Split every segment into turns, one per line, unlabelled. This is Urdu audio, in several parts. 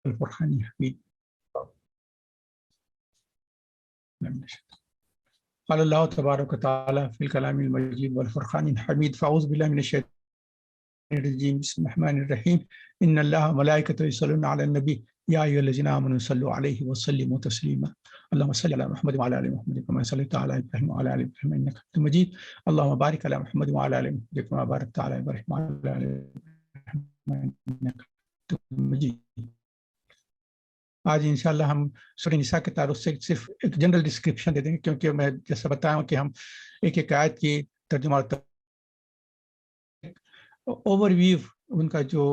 الفرقان الحميد. قال الله تبارك وتعالى في الكلام المجيد والفرقان الحميد. فأعوذ بالله من الشيطان الرجيم. بسم الله الرحمن الرحيم. إن الله وملائكته يصلون على النبي يا أيها الذين آمنوا صلوا عليه وسلموا تسليما. اللهم صل على محمد وعلى آل محمد كما صليت على إبراهيم وعلى آل إبراهيم إنك حميد مجيد. اللهم بارك على محمد وعلى آل محمد كما باركت على إبراهيم وعلى آل إبراهيم إنك حميد مجيد. آج انشاءاللہ ہم سورہ نساء کے تعلق سے صرف ایک جنرل ڈسکرپشن دے دیں گے، کیونکہ میں جیسا بتایا ہوں کہ ہم ایک ایک آیت کی ترجمہ اوور ویو ان کا جو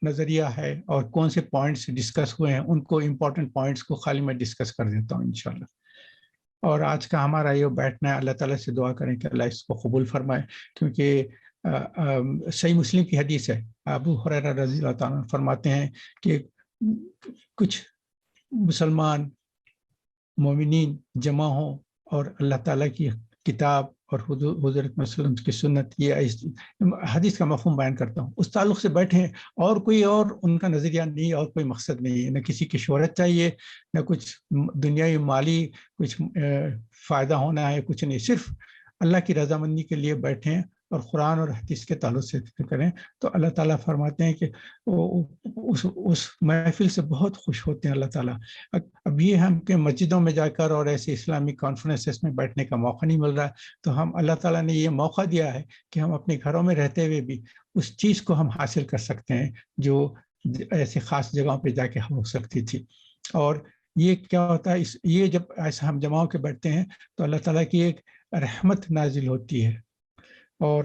نظریہ ہے اور کون سے پوائنٹس ڈسکس ہوئے ہیں ان کو امپورٹنٹ پوائنٹس کو خالی میں ڈسکس کر دیتا ہوں انشاءاللہ. اور آج کا ہمارا یہ بیٹھنا ہے، اللہ تعالیٰ سے دعا کریں کہ اللہ اس کو قبول فرمائے، کیونکہ صحیح مسلم کی حدیث ہے، ابو ہریرہ رضی اللہ تعالیٰ فرماتے ہیں کہ کچھ مسلمان مومنین جمع ہوں اور اللہ تعالیٰ کی کتاب اور حضرت صلی اللہ علیہ وسلم کی سنت، یہ حدیث کا مفہوم بیان کرتا ہوں، اس تعلق سے بیٹھے ہیں، اور کوئی اور ان کا نظریہ نہیں، اور کوئی مقصد نہیں ہے، نہ کسی کی شہرت چاہیے، نہ کچھ دنیاوی مالی کچھ فائدہ ہونا ہے، کچھ نہیں، صرف اللہ کی رضامندی کے لیے بیٹھے ہیں اور قرآن اور حدیث کے تعلق سے فکر کریں. تو اللہ تعالیٰ فرماتے ہیں کہ اس محفل سے بہت خوش ہوتے ہیں اللہ تعالیٰ. اب یہ ہم کہ مسجدوں میں جا کر اور ایسے اسلامی کانفرنسز میں بیٹھنے کا موقع نہیں مل رہا ہے، تو ہم اللہ تعالیٰ نے یہ موقع دیا ہے کہ ہم اپنے گھروں میں رہتے ہوئے بھی اس چیز کو ہم حاصل کر سکتے ہیں جو ایسے خاص جگہوں پہ جا کے ہو سکتی تھی. اور یہ کیا ہوتا ہے، یہ جب ایسا ہم جماؤں کے بیٹھتے ہیں تو اللہ تعالیٰ کی ایک رحمت نازل ہوتی ہے اور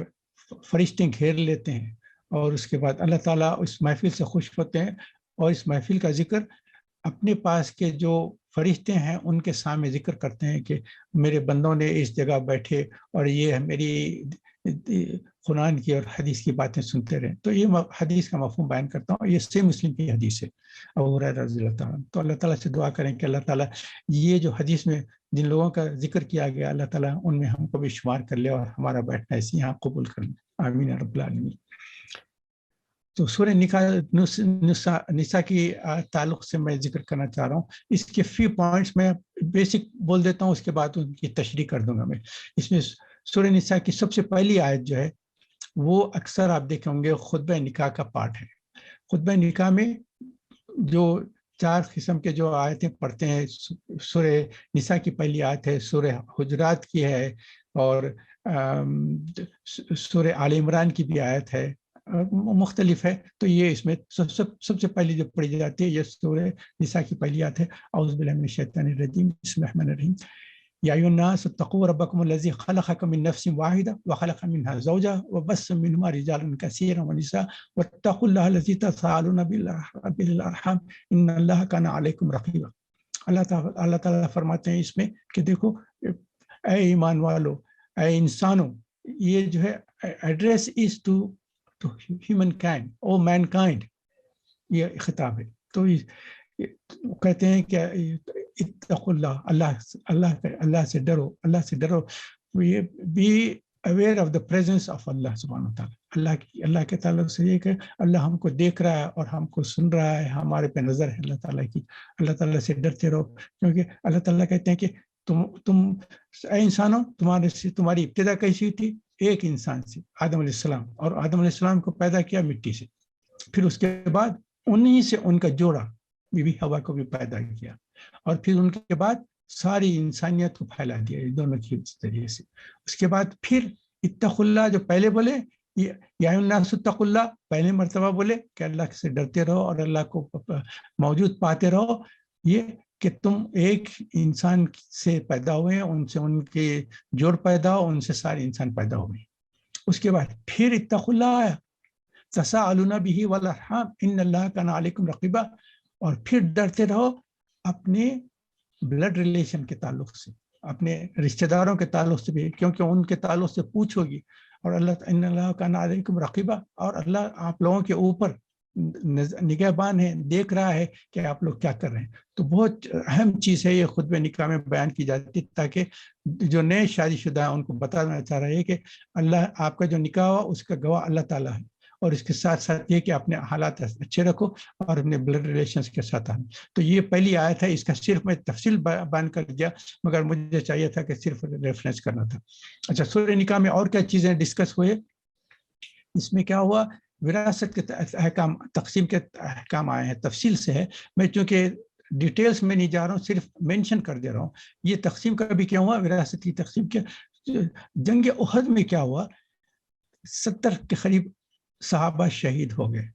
فرشتے گھیر لیتے ہیں، اور اس کے بعد اللہ تعالیٰ اس محفل سے خوش ہوتے ہیں، اور اس محفل کا ذکر اپنے پاس کے جو فرشتے ہیں ان کے سامنے ذکر کرتے ہیں کہ میرے بندوں نے اس جگہ بیٹھے اور یہ میری قرآن کی اور حدیث کی باتیں سنتے رہے. تو یہ حدیث کا مفہوم بیان کرتا ہوں، یہ صحیح مسلم کی حدیث ہے ابو ہریرہ رضی اللہ تعالیٰ. تو اللہ تعالیٰ سے دعا کریں کہ اللہ تعالیٰ یہ جو حدیث میں جن لوگوں کا ذکر کیا گیا، اللہ تعالیٰ ان میں ہم کو بھی شمار کر لے اور ہمارا بیٹھنا اسی یہاں قبول کر لے. آمین یا رب العالمین. تو سورہ نساء کی تعلق سے میں ذکر کرنا چاہ رہا ہوں. اس کے فی پوائنٹس میں بیسک بول دیتا ہوں، اس کے بعد ان کی تشریح کر دوں گا میں. اس میں سورہ نساء کی سب سے پہلی آیت جو ہے وہ اکثر آپ دیکھیں ہوں گے خطبہ نکاح کا پارٹ ہے. خطبہ نکاح میں جو 4 قسم کے جو آیتیں پڑھتے ہیں، سورہ نساء کی پہلی آیت ہے، سورہ حجرات کی ہے، اور سورہ آل عمران کی بھی آیت ہے، مختلف ہے. تو یہ اس میں سب سے پہلی جو پڑھی جاتی ہے یہ سورہ نساء کی پہلی آیت ہے. اعوذ باللہ من الشیطان الرجیم، بسم اللہ الرحمن الرحیم. یا ایھا الناس اتقوا ربکم الذی خلقکم من نفس واحدہ وخلق منها زوجها وبث منهما رجالا کثیرا ونساء واتقوا اللہ الذی تساءلون به بالارحام ان اللہ کان علیکم رقیبا. اللہ تعالیٰ فرماتے ہیں اس میں کہ دیکھو اے ایمان والو، اے انسانوں، یہ جو ہے address is to humankind or mankind, یہ خطاب ہے. تو کہتے ہیں کہ اتقوا اللہ سے ڈرو، اللہ سے ڈرو. Be aware of the presence of Allah سبحانہ وتعالیٰ. اللہ کے تعلق سے یہ کہ اللہ ہم کو دیکھ رہا ہے اور ہم کو سن رہا ہے، ہمارے پہ نظر ہے اللہ تعالیٰ کی. اللہ تعالیٰ سے ڈرتے رہو، کیونکہ اللہ تعالیٰ کہتے ہیں کہ تم اے انسانوں، تمہاری ابتدا کیسی تھی؟ ایک انسان سے، آدم علیہ السلام، اور آدم علیہ السلام کو پیدا کیا مٹی سے، پھر اس کے بعد انہی سے ان کا جوڑا بی بی حوا کو بھی پیدا کیا، اور پھر ان کے بعد ساری انسانیت کو پھیلا دیا دونوں کے ذریعے سے. اس کے بعد پھر اتقوا اللہ جو پہلے بولے، یا ایھا الناس اتقوا اللہ پہلے مرتبہ بولے کہ اللہ سے ڈرتے رہو اور اللہ کو موجود پاتے رہو. یہ کہ تم ایک انسان سے پیدا ہوئے ہیں، ان سے ان کے جوڑ پیدا ہو، ان سے سارے انسان پیدا ہوئے. اس کے بعد پھر اتقوا اللہ آیا، تساءلون به والارحام ان اللہ کان علیکم رقیبا. اور پھر ڈرتے رہو اپنے بلڈ ریلیشن کے تعلق سے، اپنے رشتہ داروں کے تعلق سے بھی، کیونکہ ان کے تعلق سے پوچھ ہوگی. اور اللہ ان اللہ کان علیکم رقیبا، اور اللہ آپ لوگوں کے اوپر نگہبان ہے، دیکھ رہا ہے کہ آپ لوگ کیا کر رہے ہیں. تو بہت اہم چیز ہے یہ خطبہ نکاح میں بیان کی جاتی ہے، تاکہ جو نئے شادی شدہ ہیں ان کو بتانا چاہ رہا ہے کہ اللہ آپ کا جو نکاح ہوا اس کا گواہ اللہ تعالیٰ ہے، اور اس کے ساتھ ساتھ یہ کہ اپنے حالات اچھے رکھو اور اپنے بلڈ ریلیشنز کے ساتھ آنا. تو یہ پہلی آیت ہے، اس کا صرف میں تفصیل بیان کر دیا، مگر مجھے چاہیے تھا کہ صرف ریفرنس کرنا تھا. اچھا، سورہ نکاح میں اور کیا چیزیں ڈسکس ہوئے؟ اس میں کیا ہوا، وراثت کے احکام، تقسیم کے احکام آئے ہیں، تفصیل سے ہے. میں چونکہ ڈیٹیلز میں نہیں جا رہا ہوں، صرف مینشن کر دے رہا ہوں. یہ تقسیم کا بھی کیا ہوا، وراثت کی تقسیم کے. جنگ احد میں کیا ہوا، 70 کے قریب صحابہ شہید ہو گئے،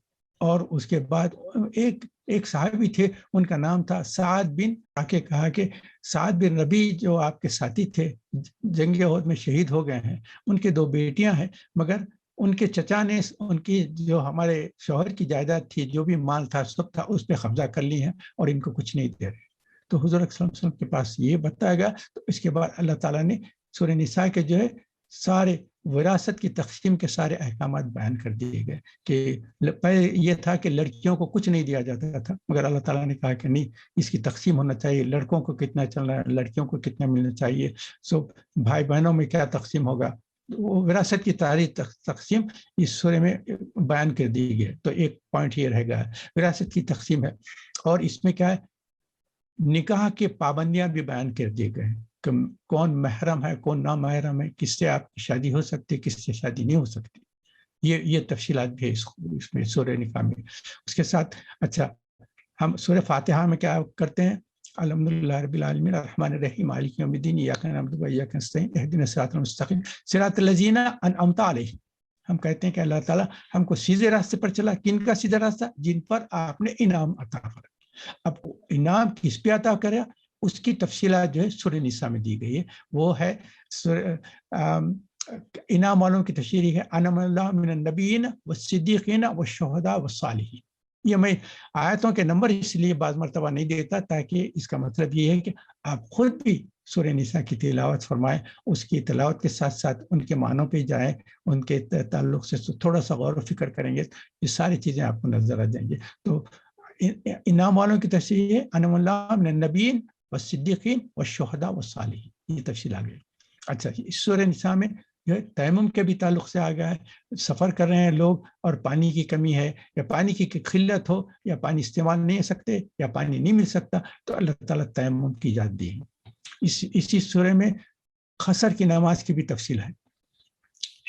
اور اس کے بعد ایک صحابی تھے، ان کا نام تھا سعد بن، آ کے کہا کہ سعد بن ربی جو آپ کے ساتھی تھے جنگ احد میں شہید ہو گئے ہیں، ان کے 2 بیٹیاں ہیں، مگر ان کے چچا نے ان کی جو ہمارے شوہر کی جائیداد تھی، جو بھی مال تھا سب تھا، اس پہ قبضہ کر لی ہے اور ان کو کچھ نہیں دے رہے. تو حضور صلی اللہ علیہ وسلم کے پاس یہ بتایا گیا. تو اس کے بعد اللہ تعالیٰ نے سورہ نساء کے جو ہے سارے وراثت کی تقسیم کے سارے احکامات بیان کر دیے گئے. کہ پہلے یہ تھا کہ لڑکیوں کو کچھ نہیں دیا جاتا تھا، مگر اللہ تعالیٰ نے کہا کہ نہیں، اس کی تقسیم ہونا چاہیے، لڑکوں کو کتنا چلنا ہے، لڑکیوں کو کتنا ملنا چاہیے، سو بھائی بہنوں میں کیا تقسیم ہوگا. وہ وراثت کی تاریخ تقسیم اس سورے میں بیان کر دی گئی. تو ایک پوائنٹ یہ رہ گیا، وراثت کی تقسیم ہے. اور اس میں کیا ہے، نکاح کے پابندیاں بھی بیان کر دیے گئے کہ کون محرم ہے، کون نامحرم ہے، کس سے آپ کی شادی ہو سکتی ہے، کس سے شادی نہیں ہو سکتی. یہ تفصیلات بھی ہے اس میں سورہ نکاح میں. اس کے ساتھ اچھا، ہم سورہ فاتحہ میں کیا کرتے ہیں، الحمدللہ رب العالمین الرحمن الرحیم مالک یوم الدین ایاک نعبد و ایاک نستعین اہدنا الصراط المستقیم صراط الذین انعمت علیہم. ہم کہتے ہیں کہ اللہ تعالیٰ ہم کو سیدھے راستے پر چلا. کن کا سیدھا راستہ؟ جن پر آپ نے انعام عطا فرمایا. اب انعام کس پہ عطا کرے، اس کی تفصیلات جو ہے سورہ نساء میں دی گئی ہے. وہ ہے انعام والوں کی تشریح ہے، انعم اللہ من النبیین والصدیقین والشہداء والصالحین. یہ میں آیتوں کے نمبر اس لیے بعض مرتبہ نہیں دیتا، تاکہ اس کا مطلب یہ ہے کہ آپ خود بھی سورہ نساء کی تلاوت فرمائیں، اس کی تلاوت کے ساتھ ساتھ ان کے معنوں پہ جائیں، ان کے تعلق سے تھوڑا سا غور و فکر کریں گے، یہ ساری چیزیں آپ کو نظر آ جائیں گے. تو انعام والوں کی تفصیل ہے، انعم اللہ من النبیین والصدیقین والشہداء والصالحین. یہ تفصیل آ گئی. اچھا، اس سورہ نساء میں تیمم کے بھی تعلق سے آ گیا ہے. سفر کر رہے ہیں لوگ اور پانی کی کمی ہے، یا پانی کی قلت ہو، یا پانی استعمال نہیں ہو سکتے، یا پانی نہیں مل سکتا، تو اللہ تعالیٰ تیمم کی ایجاد دی ہے. اسی سورہ میں قصر کی نماز کی بھی تفصیل ہے.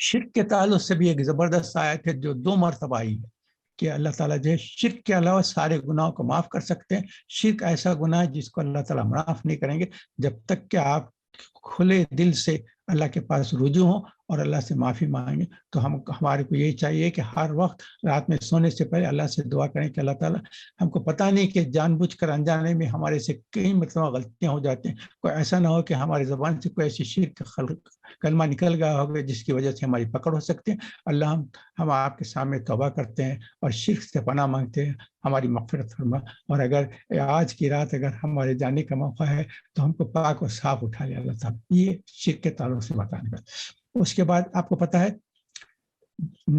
شرک کے تعلق سے بھی ایک زبردست آیت ہے جو 2 مرتبہ آئی ہے کہ اللہ تعالیٰ جو ہے شرک کے علاوہ سارے گناہوں کو معاف کر سکتے ہیں. شرک ایسا گناہ ہے جس کو اللہ تعالیٰ معاف نہیں کریں گے جب تک کہ آپ کھلے دل سے اللہ کے پاس رجوع ہوں اور اللہ سے معافی مانگیں. تو ہمارے کو یہی چاہیے کہ ہر وقت رات میں سونے سے پہلے اللہ سے دعا کریں کہ اللہ تعالیٰ، ہم کو پتہ نہیں کہ جان بوجھ کر انجانے میں ہمارے سے کئی مرتبہ غلطیاں ہو جاتی ہیں، کوئی ایسا نہ ہو کہ ہماری زبان سے کوئی ایسی شرک کلمہ نکل گیا ہوگا جس کی وجہ سے ہماری پکڑ ہو سکتی ہے. اللہ، ہم آپ کے سامنے توبہ کرتے ہیں اور شرک سے پناہ مانگتے ہیں، ہماری مغفرت فرما. اور اگر آج کی رات اگر ہمارے جانے کا موقع ہے تو ہم کو پاک اور صاف اٹھا لے اللہ تعالیٰ. یہ شرک کے تعلق سے بتانے کا. اس کے بعد آپ کو پتہ ہے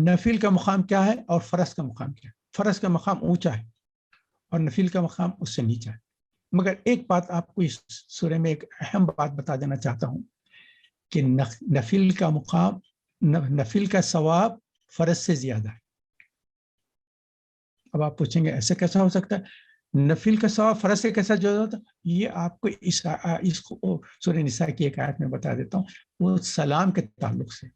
نفل کا مقام کیا ہے اور فرض کا مقام کیا ہے. فرض کا مقام اونچا ہے اور نفل کا مقام اس سے نیچا ہے. مگر ایک بات آپ کو اس سورہ میں ایک اہم بات بتا دینا چاہتا ہوں کہ نفل کا مقام، نفل کا ثواب فرض سے زیادہ ہے. اب آپ پوچھیں گے ایسا کیسا ہو سکتا ہے، نفل کا ثواب فرض سے کیسا جو ہوتا ہے؟ یہ آپ کو اس سورہ نساء کی ایک آیت میں بتا دیتا ہوں. وہ سلام کے تعلق سے،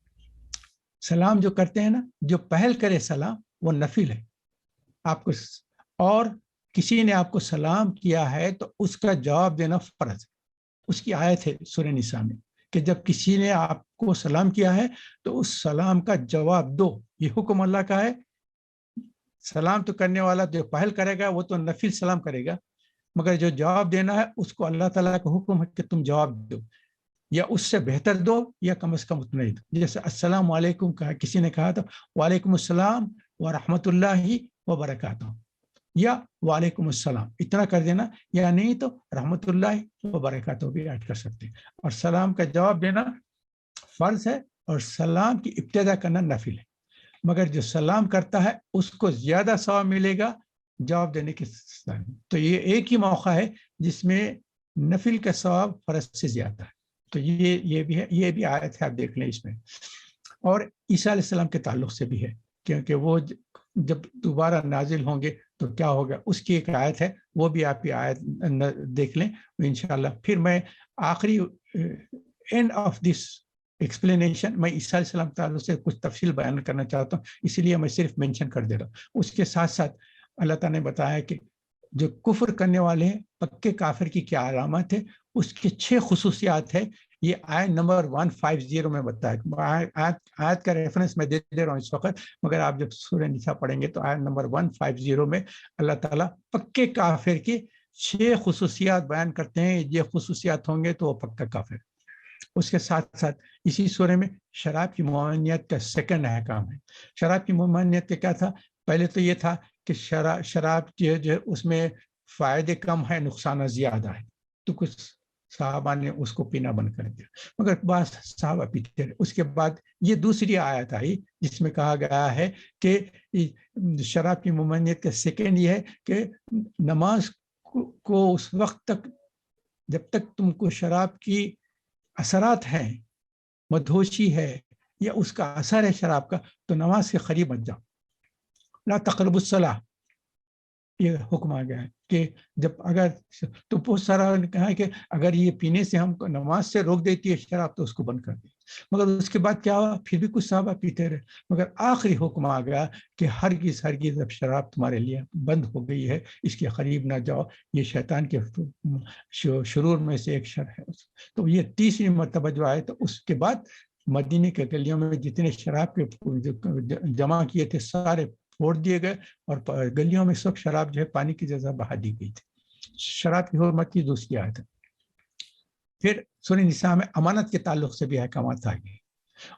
سلام جو کرتے ہیں نا، جو پہل کرے سلام، وہ نفل ہے. آپ کو اور کسی نے آپ کو سلام کیا ہے تو اس کا جواب دینا فرض ہے. اس کی آیت ہے سورہ نساء میں کہ جب کسی نے آپ کو سلام کیا ہے تو اس سلام کا جواب دو. یہ حکم اللہ کا ہے. سلام تو کرنے والا جو پہل کرے گا وہ تو نفل سلام کرے گا، مگر جو جواب دینا ہے اس کو اللہ تعالیٰ کا حکم ہے کہ تم جواب دو، یا اس سے بہتر دو، یا کم از کم اتنا ہی دو. جیسے السلام علیکم کہا، کسی نے کہا تو وعلیکم السلام ورحمۃ اللہ وبرکاتہ، یا وعلیکم السلام اتنا کر دینا، یا نہیں تو رحمۃ اللہ وبرکاتہ بھی ایڈ کر سکتے ہیں. اور سلام کا جواب دینا فرض ہے اور سلام کی ابتدا کرنا نفل ہے. مگر جو سلام کرتا ہے اس کو زیادہ ثواب ملے گا جواب دینے کے ساتھ. تو یہ ایک ہی موقع ہے جس میں نفل کا ثواب فرض سے زیادہ ہے. تو یہ بھی ہے، یہ بھی آیت ہے، آپ دیکھ لیں اس میں. اور عیسیٰ علیہ السلام کے تعلق سے بھی ہے کیونکہ وہ جب دوبارہ نازل ہوں گے تو کیا ہوگا، اس کی ایک آیت ہے، وہ بھی آپ کی آیت دیکھ لیں انشاءاللہ. پھر میں آخری اینڈ آف دس ایکسپلینیشن میں عیسیٰ علیہ السلام تعالیٰ سے کچھ تفصیل بیان کرنا چاہتا ہوں، اسی لیے میں صرف مینشن کر دے رہا ہوں. اس کے ساتھ ساتھ اللہ تعالیٰ نے بتایا کہ جو کفر کرنے والے ہیں، پکے کافر کی کیا علامت ہے، اس کے 6 خصوصیات ہے. یہ آیت نمبر 150 میں بتایا. آیت کا ریفرنس میں دے رہا ہوں اس وقت، مگر آپ جب سورہ نساء پڑھیں گے تو آیت نمبر 150 میں اللہ تعالیٰ پکے کافر کی 6 خصوصیات بیان کرتے ہیں. یہ خصوصیات ہوں گے تو وہ پکا کافر. اس کے ساتھ ساتھ اسی سورہ میں شراب کی ممانعت کا سیکنڈ احکام ہے. شراب کی ممانعت کا کیا تھا؟ پہلے تو یہ تھا کہ شراب جو اس میں فائدے کم ہے، نقصانات زیادہ ہے، تو کچھ صحابہ نے اس کو پینا بند کر دیا، مگر بعض صحابہ پیتے رہے. اس کے بعد یہ دوسری آیت آئی جس میں کہا گیا ہے کہ شراب کی ممانعت کا سیکنڈ یہ ہے کہ نماز کو اس وقت تک، جب تک تم کو شراب کی اثرات ہیں، مدہوشی ہے یا اس کا اثر ہے شراب کا، تو نماز کے قریب مت جاؤ. لا تقربوا الصلاۃ، یہ حکم آ گیا ہے کہ جب اگر تو بہت سارا نے کہا کہ اگر یہ پینے سے ہم کو نماز سے روک دیتی ہے شراب تو اس کو بند کر دیں. مگر اس کے بعد کیا ہوا؟ پھر بھی کچھ صحابہ پیتے رہے، مگر آخری حکم آ گیا کہ ہرگز جب شراب تمہارے لیے بند ہو گئی ہے اس کے قریب نہ جاؤ، یہ شیطان کے شرور میں سے ایک شر ہے. تو یہ تیسری مرتبہ جو آئے، تو اس کے بعد مدینے کے گلیوں میں جتنے شراب کے جمع کیے تھے سارے پھوڑ دیے گئے، اور گلیوں میں سب شراب جو ہے پانی کی جگہ بہا دی گئی تھی. شراب کی حرمت کی دوسری آیت ہے. پھر سورہ نساء میں امانت کے تعلق سے بھی احکامات آ گئے.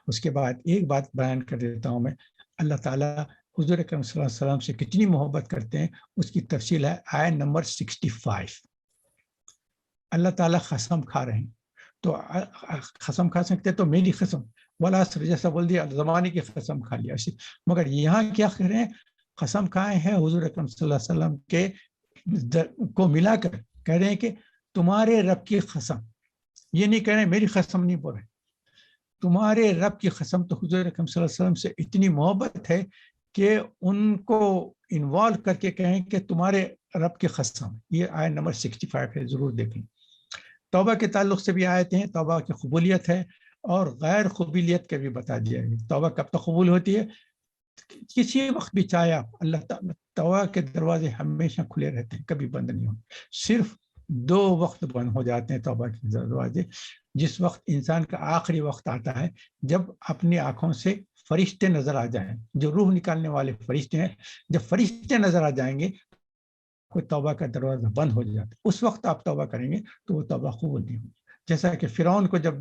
اس کے بعد ایک بات بیان کر دیتا ہوں میں، اللہ تعالیٰ حضور اکرم صلی اللہ علیہ وسلم سے کتنی محبت کرتے ہیں اس کی تفصیل ہے آیت نمبر 65. اللہ تعالیٰ قسم کھا رہے ہیں، تو قسم کھا سکتے تو میری قسم، والعصر جیسا بول دیا، زمانے کی قسم کھا لیا. مگر یہاں کیا کہہ رہے ہیں؟ قسم کھائے ہیں حضور اکرم صلی اللہ علیہ وسلم کے کو ملا کر کہہ رہے ہیں کہ تمہارے رب کی قسم. یہ نہیں کہہ رہے میری قسم نہیں بول رہے، تمہارے رب کی قسم. تو حضور اکرم صلی اللہ علیہ وسلم سے اتنی محبت ہے کہ ان کو انوالو کر کے کہیں کہ تمہارے رب کی قسم. یہ آیت نمبر 65 ہے، ضرور دیکھیں. توبہ کے تعلق سے بھی آیتیں ہیں، توبہ کی قبولیت ہے اور غیر قبولیت کا بھی بتا دیا ہے. توبہ کب تک قبول ہوتی ہے؟ کسی وقت بھی چاہے آپ، اللہ تعالیٰ توبہ کے دروازے ہمیشہ کھلے رہتے ہیں، کبھی بند نہیں ہوتے. صرف 2 وقت بند ہو جاتے ہیں توبہ کے دروازے. جس وقت انسان کا آخری وقت آتا ہے، جب اپنی آنکھوں سے فرشتے نظر آ جائیں، جو روح نکالنے والے فرشتے ہیں، جب فرشتے نظر آ جائیں گے کوئی توبہ کا دروازہ بند ہو جاتا ہے. اس وقت آپ توبہ کریں گے تو وہ توبہ قبول نہیں ہوگی. جیسا کہ فرعون کو جب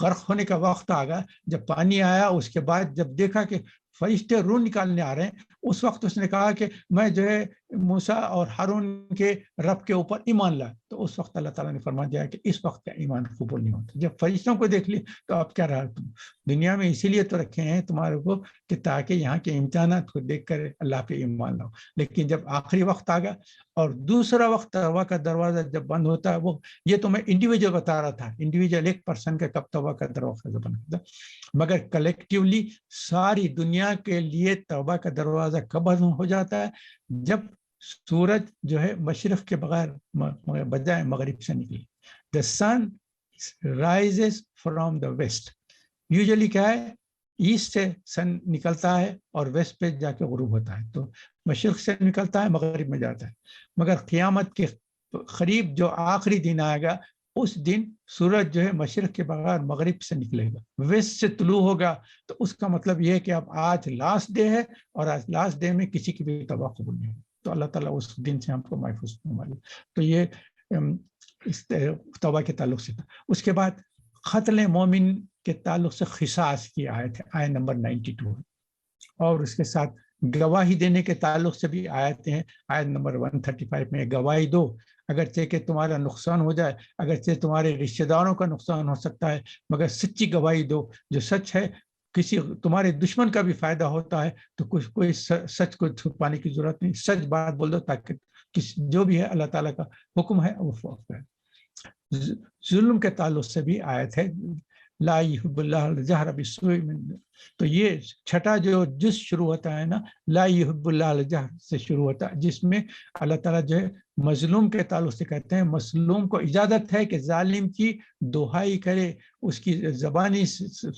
غرق ہونے کا وقت آ گیا، جب پانی آیا، اس کے بعد جب دیکھا کہ فرشتے روح نکالنے آ رہے ہیں، اس وقت اس نے کہا کہ میں جو ہے موسیٰ اور ہارون کے رب کے اوپر ایمان لایا. تو اس وقت اللہ تعالیٰ نے فرما دیا کہ اس وقت کا ایمان قبول نہیں ہوتا. جب فرشتوں کو دیکھ لی تو اب کیا رہا؟ تم دنیا میں اسی لیے تو رکھے ہیں تمہارے کو کہ تاکہ یہاں کے امتحانات کو دیکھ کر اللہ پہ ایمان لاؤ. لیکن جب آخری وقت آ گیا اور دوسرا وقت توبہ کا دروازہ جب بند ہوتا ہے، وہ یہ تو میں انڈیویجول بتا رہا تھا، انڈیویجول ایک پرسن کا کب توبہ کا دروازہ بند ہوتا ہے، مگر کلیکٹیولی ساری دنیا کے لیے توبہ کا دروازہ کب بند ہو جاتا ہے؟ جب سورج جو ہے مشرق کے بجائے مغرب سے نکلی. The sun rises from the west. Usually کیا ہے؟ ایسٹ سے سن نکلتا ہے اور ویسٹ پہ جا کے غروب ہوتا ہے. تو مشرق سے نکلتا ہے، مغرب میں جاتا ہے. مگر قیامت کے قریب جو آخری دن آئے گا، اس دن سورج جو ہے مشرق کے بغیر مغرب سے نکلے گا، ویسٹ سے طلوع ہوگا. تو اس کا مطلب یہ ہے کہ اب آج لاسٹ ڈے ہے، اور آج لاسٹ ڈے میں کسی کی بھی توبہ قبول نہیں ہوگی. تو اللہ تعالیٰ اس دن سے ہم کو محفوظ فرمائے. تو یہ اس توبہ کے تعلق سے تھا. اس کے بعد قتل مومن کے تعلق سے قصاص کی آیت ہے، آیت نمبر 92. اور اس کے ساتھ گواہی دینے کے تعلق سے بھی آیتیں ہیں. آیت نمبر 135 میں گواہی دو، اگرچہ کہ تمہارا نقصان ہو جائے، اگرچہ تمہارے رشتہ داروں کا نقصان ہو سکتا ہے، مگر سچی گواہی دو. جو سچ ہے، کسی تمہارے دشمن کا بھی فائدہ ہوتا ہے تو کوئی سچ کو چھپانے کی ضرورت نہیں، سچ بات بول دو تاکہ جو بھی ہے اللہ تعالیٰ کا حکم ہے وہ فوق ہے. ظلم کے تعلق سے بھی آیت ہے لا یحب اللہ الجہر بالسوء من. تو یہ چھٹا جو جز شروع ہوتا ہے نا لا یحب اللہ الجہر سے شروع ہوتا ہے، جس میں اللہ تعالیٰ جو ہے مظلوم کے تعلق سے کہتے ہیں مظلوم کو اجازت ہے کہ ظالم کی دہائی کرے، اس کی زبانی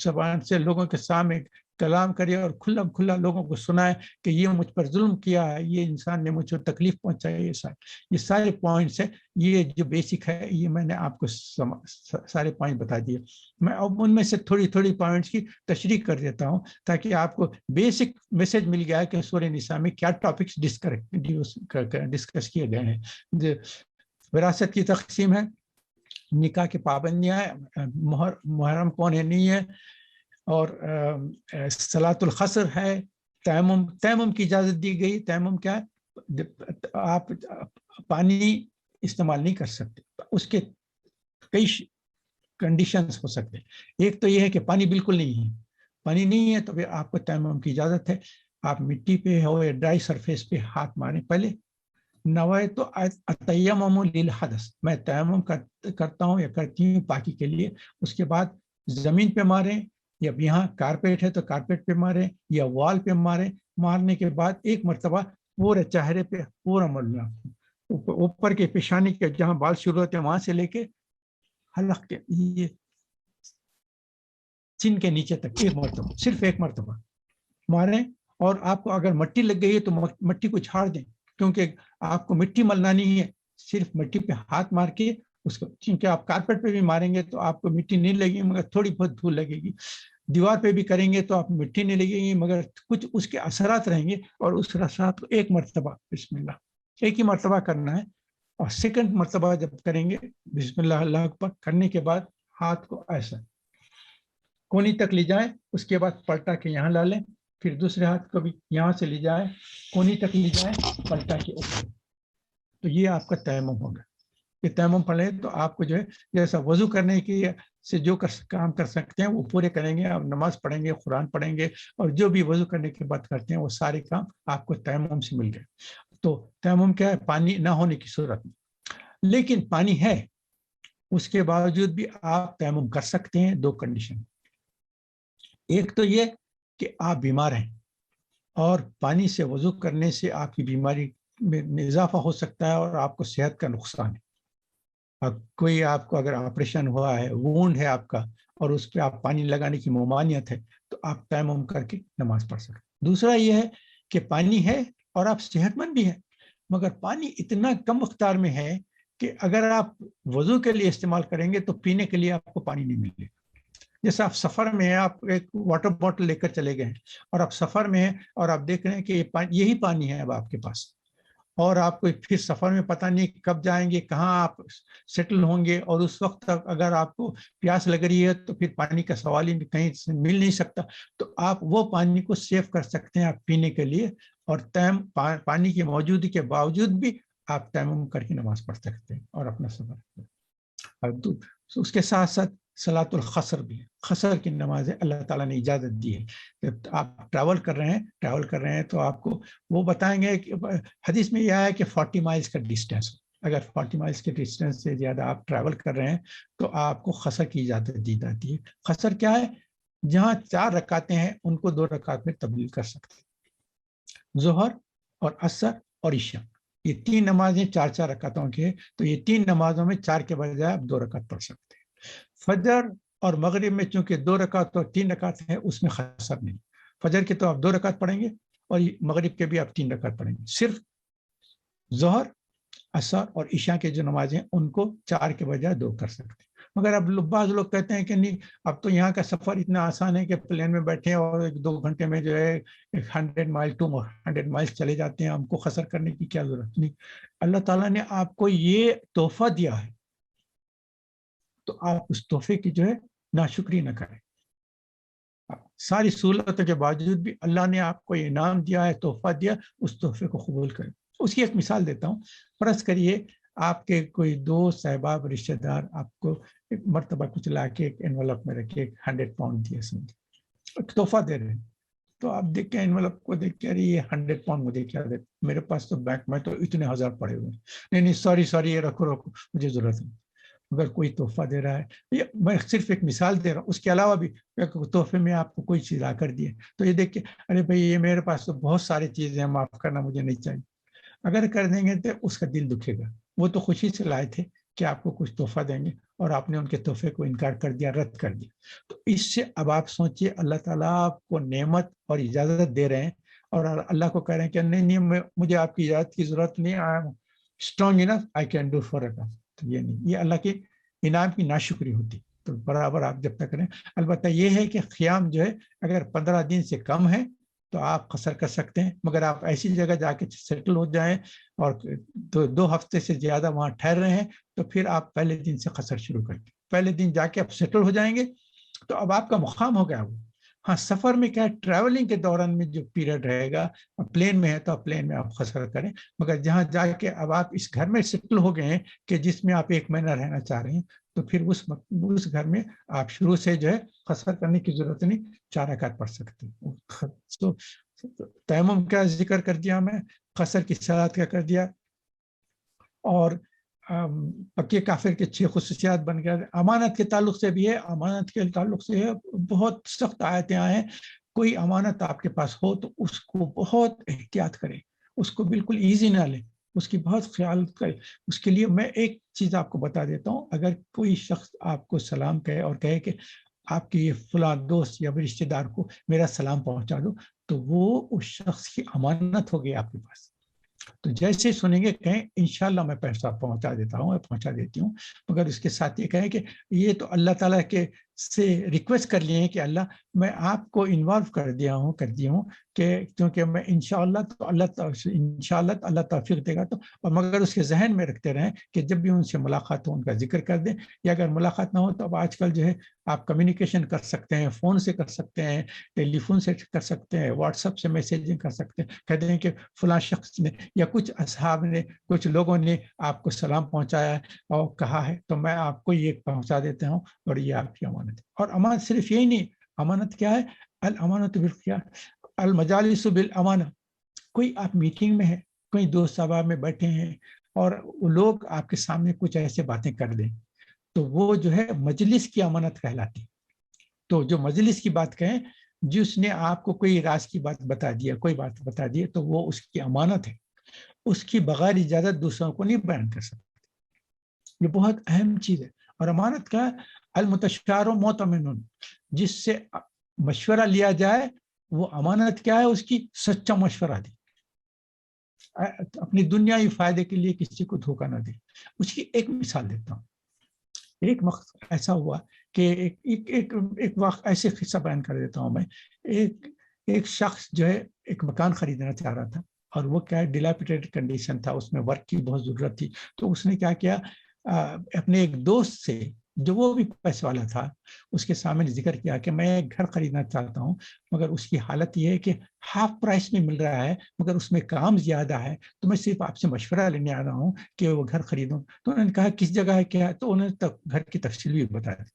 زبان سے لوگوں کے سامنے کلام کرے اور کھلا کھلا لوگوں کو سنائے کہ یہ مجھ پر ظلم کیا ہے، یہ انسان نے مجھ کو تکلیف پہنچائی. یہ سارے پوائنٹس ہیں، یہ جو بیسک ہے یہ میں نے آپ کو سارے پوائنٹ بتا دیے. میں اب ان میں سے تھوڑی تھوڑی پوائنٹس کی تشریح کر دیتا ہوں تاکہ آپ کو بیسک میسج مل گیا کہ سورہ نساء میں کیا ٹاپکس ڈسکس کیے گئے ہیں. وراثت کی تقسیم ہے، نکاح کی پابندیاں ہیں، محرم کون ہے نہیں ہے، اور صلاۃ الخصر ہے، تیمم کی اجازت دی گئی. تیمم کیا ہے؟ آپ پانی استعمال نہیں کر سکتے، اس کے کئی کنڈیشنز ہو سکتے ہیں. ایک تو یہ ہے کہ پانی بالکل نہیں ہے، پانی نہیں ہے تو پھر آپ کو تیمم کی اجازت ہے. آپ مٹی پہ ہو یا ڈرائی سرفیس پہ ہاتھ ماریں. پہلے نویت التیمم للحدث، میں تیمم کرتا ہوں یا کرتی ہوں پاکی کے لیے. اس کے بعد زمین پہ ماریں، یا یہاں کارپیٹ ہے تو کارپیٹ پہ ماریں یا وال پہ ماریں. مارنے کے بعد ایک مرتبہ پورے چہرے پہ پورا ملنا، اوپر کے پیشانی کے جہاں بال شروع ہوتے ہیں وہاں سے لے کے حلق کے یہ چن کے نیچے تک ایک مرتبہ، صرف ایک مرتبہ ماریں. اور آپ کو اگر مٹی لگ گئی ہے تو مٹی کو چھاڑ دیں، کیونکہ آپ کو مٹی ملنا نہیں ہے، صرف مٹی پہ ہاتھ مار کے اس کو، کیونکہ آپ کارپیٹ پہ بھی ماریں گے تو آپ کو مٹی نہیں لگے گی مگر تھوڑی بہت دھول لگے گی. دیوار پہ بھی کریں گے تو آپ مٹی نہیں لگے گی مگر کچھ اس کے اثرات رہیں گے. اور اس اثرات کو ایک مرتبہ بسم اللہ ایک ہی مرتبہ کرنا ہے. اور سیکنڈ مرتبہ جب کریں گے بسم اللہ اللہ اکبر کرنے کے بعد ہاتھ کو ایسا کونی تک لے جائیں، اس کے بعد پلٹا کے یہاں لا لیں، پھر دوسرے ہاتھ کو بھی یہاں سے لے جائیں، کونی تک لے جائیں، پلٹا کے اوپر. تو یہ آپ کا تیمم ہوگا. یہ تیمم پڑھ لیں تو آپ کو جو ہے جیسا وضو کرنے کی سے جو کام کر سکتے ہیں وہ پورے کریں گے. آپ نماز پڑھیں گے، قرآن پڑھیں گے، اور جو بھی وضو کرنے کے بعد کرتے ہیں وہ سارے کام آپ کو تیمم سے مل گئے. تو تیمم کیا ہے؟ پانی نہ ہونے کی صورت میں. لیکن پانی ہے اس کے باوجود بھی آپ تیمم کر سکتے ہیں. دو کنڈیشن، ایک تو یہ کہ آپ بیمار ہیں اور پانی سے وضو کرنے سے آپ کی بیماری میں اضافہ ہو سکتا ہے اور آپ کو صحت کا نقصان ہے. کوئی آپ کو اگر آپریشن ہوا ہے، وونڈ ہے آپ کا، اور اس پہ آپ پانی لگانے کی ممانعت ہے تو آپ تیمم کر کے نماز پڑھ سکتے. دوسرا یہ ہے کہ پانی ہے اور آپ صحت مند بھی ہیں مگر پانی اتنا کم مقدار میں ہے کہ اگر آپ وضو کے لیے استعمال کریں گے تو پینے کے لیے آپ کو پانی نہیں ملے گا. جیسے آپ سفر میں ہیں، آپ ایک واٹر بوٹل لے کر چلے گئے ہیں اور آپ سفر میں ہیں اور آپ دیکھ رہے ہیں کہ یہی پانی ہے اب آپ کے پاس، اور آپ کو پھر سفر میں پتہ نہیں کب جائیں گے، کہاں آپ سیٹل ہوں گے، اور اس وقت تک اگر آپ کو پیاس لگ رہی ہے تو پھر پانی کا سوال ہی کہیں سے مل نہیں سکتا. تو آپ وہ پانی کو سیو کر سکتے ہیں آپ پینے کے لیے، اور پانی کی موجودگی کے باوجود بھی آپ تیمم کر کے نماز پڑھ سکتے ہیں اور اپنا سفر. اس کے ساتھ ساتھ صلاۃ الخصر بھی ہے. خصر کی نمازیں اللہ تعالیٰ نے اجازت دی ہے. جب آپ ٹریول کر رہے ہیں تو آپ کو وہ بتائیں گے کہ حدیث میں یہ آیا کہ 40 مائلز کا ڈسٹینس، اگر 40 مائلز کے ڈسٹینس سے زیادہ آپ ٹریول کر رہے ہیں تو آپ کو خصر کی اجازت دی جاتی ہے. خصر کیا ہے؟ جہاں 4 رکعتیں ہیں ان کو 2 رکعت میں تبدیل کر سکتے ہیں. ظہر اور عصر اور عشاء، یہ 3 نمازیں 4 رکعتوں کی ہے، تو یہ 3 نمازوں میں 4 کے بجائے آپ 2 رکعت پڑھ سکتے ہیں. فجر اور مغرب میں چونکہ 2 رکعت اور 3 رکعت ہیں اس میں خصر نہیں. فجر کے تو آپ 2 رکعت پڑھیں گے اور مغرب کے بھی آپ 3 رکعت پڑھیں گے. صرف ظہر، عصر اور عشاء کے جو نمازیں ان کو 4 کے بجائے 2 کر سکتے ہیں. مگر اب بعض لوگ کہتے ہیں کہ نہیں، اب تو یہاں کا سفر اتنا آسان ہے کہ پلین میں بیٹھے اور 1-2 گھنٹے میں جو ہے 100 مائل 200 مائل چلے جاتے ہیں، ہم کو خصر کرنے کی کیا ضرورت نہیں. اللہ تعالیٰ نے آپ کو یہ تحفہ دیا ہے تو آپ اس تحفے کی جو ہے ناشکری نہ کریں. ساری سہولتوں کے باوجود بھی اللہ نے آپ کو انعام دیا ہے، تحفہ دیا، اس تحفے کو قبول کریں. اس کی ایک مثال دیتا ہوں. فرض کریے آپ کے کوئی دوست، احباب، رشتہ دار آپ کو ایک مرتبہ کچھ لا کے ایک انویلپ میں رکھے 100 پاؤنڈ دیا، سمجھے تحفہ دے رہے ہیں. تو آپ دیکھ کے انویلپ کو دیکھ کے ارے یہ 100 پاؤنڈ مجھے کیا دے، میرے پاس تو بینک میں تو اتنے ہزار پڑے ہوئے ہیں. نہیں سوری یہ رکھو مجھے ضرورت ہے. اگر کوئی تحفہ دے رہا ہے، میں صرف ایک مثال دے رہا ہوں، اس کے علاوہ بھی تحفے میں آپ کو کوئی چیز لا کر دیے تو یہ دیکھ کے ارے بھائی یہ میرے پاس تو بہت ساری چیزیں ہیں، معاف کرنا مجھے نہیں چاہیے، اگر کر دیں گے تو اس کا دل دکھے گا. وہ تو خوشی سے لائے تھے کہ آپ کو کچھ تحفہ دیں گے اور آپ نے ان کے تحفے کو انکار کر دیا، رد کر دیا. تو اس سے اب آپ سوچئے اللہ تعالیٰ آپ کو نعمت اور اجازت دے رہے ہیں اور اللہ کو کہہ رہے ہیں کہ نہیں مجھے آپ کی اجازت کی ضرورت نہیں، I am strong enough I can do for it. تو یہ نہیں، یہ اللہ کے انعام کی ناشکری ہوتی. تو برابر آپ جب تک کریں. البتہ یہ ہے کہ قیام جو ہے اگر 15 دن سے کم ہے تو آپ قصر کر سکتے ہیں، مگر آپ ایسی جگہ جا کے سیٹل ہو جائیں اور 2 ہفتے سے زیادہ وہاں ٹھہر رہے ہیں تو پھر آپ پہلے دن سے قصر شروع کر دیں. پہلے دن جا کے آپ سیٹل ہو جائیں گے تو اب آپ کا مقام ہو گیا وہ. ہاں سفر میں کیا ہے، ٹریولنگ کے دوران میں جو پیریڈ رہے گا، پلین میں ہے تو پلین میں آپ قصر کریں، مگر جہاں جا کے اب آپ اس گھر میں سیٹل ہو گئے ہیں کہ جس میں آپ 1 مہینہ رہنا چاہ رہے ہیں تو پھر اس گھر میں آپ شروع سے جو ہے قصر کرنے کی ضرورت نہیں، 4 رکعت پڑھ سکتے ہیں. تو تیمم کا ذکر کر دیا، میں قصر کی صلاۃ کا کر دیا، اور پکے کافر کے 6 خصوصیات بن گئے. امانت کے تعلق سے بھی ہے، امانت کے تعلق سے ہے بہت سخت آیتیں آئے ہیں. کوئی امانت آپ کے پاس ہو تو اس کو بہت احتیاط کریں، اس کو بالکل ایزی نہ لیں، اس کی بہت خیال کریں. اس کے لیے میں ایک چیز آپ کو بتا دیتا ہوں. اگر کوئی شخص آپ کو سلام کہے اور کہے کہ آپ کے یہ فلاں دوست یا رشتے دار کو میرا سلام پہنچا دو، تو وہ اس شخص کی امانت ہوگی آپ کے پاس. تو جیسے سنیں گے کہیں انشاءاللہ میں پیسہ پہنچا دیتا ہوں، پہنچا دیتی ہوں، مگر اس کے ساتھ یہ کہیں کہ یہ تو اللہ تعالیٰ کے سے ریکویسٹ کر لیے ہیں کہ اللہ میں آپ کو انوالو کر دی ہوں کہ کیونکہ میں انشاءاللہ تو انشاءاللہ اللہ توفیق دے گا تو، اور مگر اس کے ذہن میں رکھتے رہیں کہ جب بھی ان سے ملاقات ہو ان کا ذکر کر دیں، یا اگر ملاقات نہ ہو تو اب آج کل جو ہے آپ کمیونیکیشن کر سکتے ہیں، فون سے کر سکتے ہیں، ٹیلی فون سے کر سکتے ہیں، واٹس ایپ سے میسیجنگ کر سکتے ہیں، کہہ دیں کہ فلاں شخص نے یا کچھ اصحاب نے، کچھ لوگوں نے آپ کو سلام پہنچایا ہے اور کہا ہے تو میں آپ کو یہ پہنچا دیتا ہوں اور یہ آپ کی امانت ہے. اور امانت صرف یہی نہیں، امانت کیا ہے؟ الامانت المجالس بالامانہ. کوئی آپ میٹنگ میں ہے، کوئی دوست صحبہ میں بیٹھے ہیں اور لوگ آپ کے سامنے کچھ ایسے باتیں کر دیں تو وہ جو ہے مجلس کی امانت کہلاتی. تو جو مجلس کی بات کہیں، جس نے آپ کو کوئی راز کی بات بتا دیا، کوئی بات بتا دی تو وہ اس کی امانت ہے، اس کی بغیر اجازت دوسروں کو نہیں بیان کر سکتے. یہ بہت اہم چیز ہے. اور امانت کا المتشار و مؤتمن، جس سے مشورہ لیا جائے وہ امانت کیا ہے؟ اس کی سچا مشورہ دی، اپنی دنیاوی فائدے کے لیے کسی کو دھوکہ نہ دے. اس کی ایک مثال دیتا ہوں. ایک وقت ایسا ہوا کہ ایک وقت ایسے قصہ بیان کر دیتا ہوں میں. ایک شخص جو ہے ایک مکان خریدنا چاہ رہا تھا اور وہ کیا ڈیلاپیٹیڈ کنڈیشن تھا، اس میں ورک کی بہت ضرورت تھی. تو اس نے کیا کیا، اپنے ایک دوست سے جو وہ بھی پیسے والا تھا اس کے سامنے ذکر کیا کہ میں ایک گھر خریدنا چاہتا ہوں، مگر اس کی حالت یہ ہے کہ ہاف پرائس میں مل رہا ہے مگر اس میں کام زیادہ ہے، تو میں صرف آپ سے مشورہ لینے آ رہا ہوں کہ وہ گھر خریدوں. تو انہوں نے کہا کس جگہ ہے کیا ہے، تو انہوں نے گھر کی تفصیل بھی بتا دی.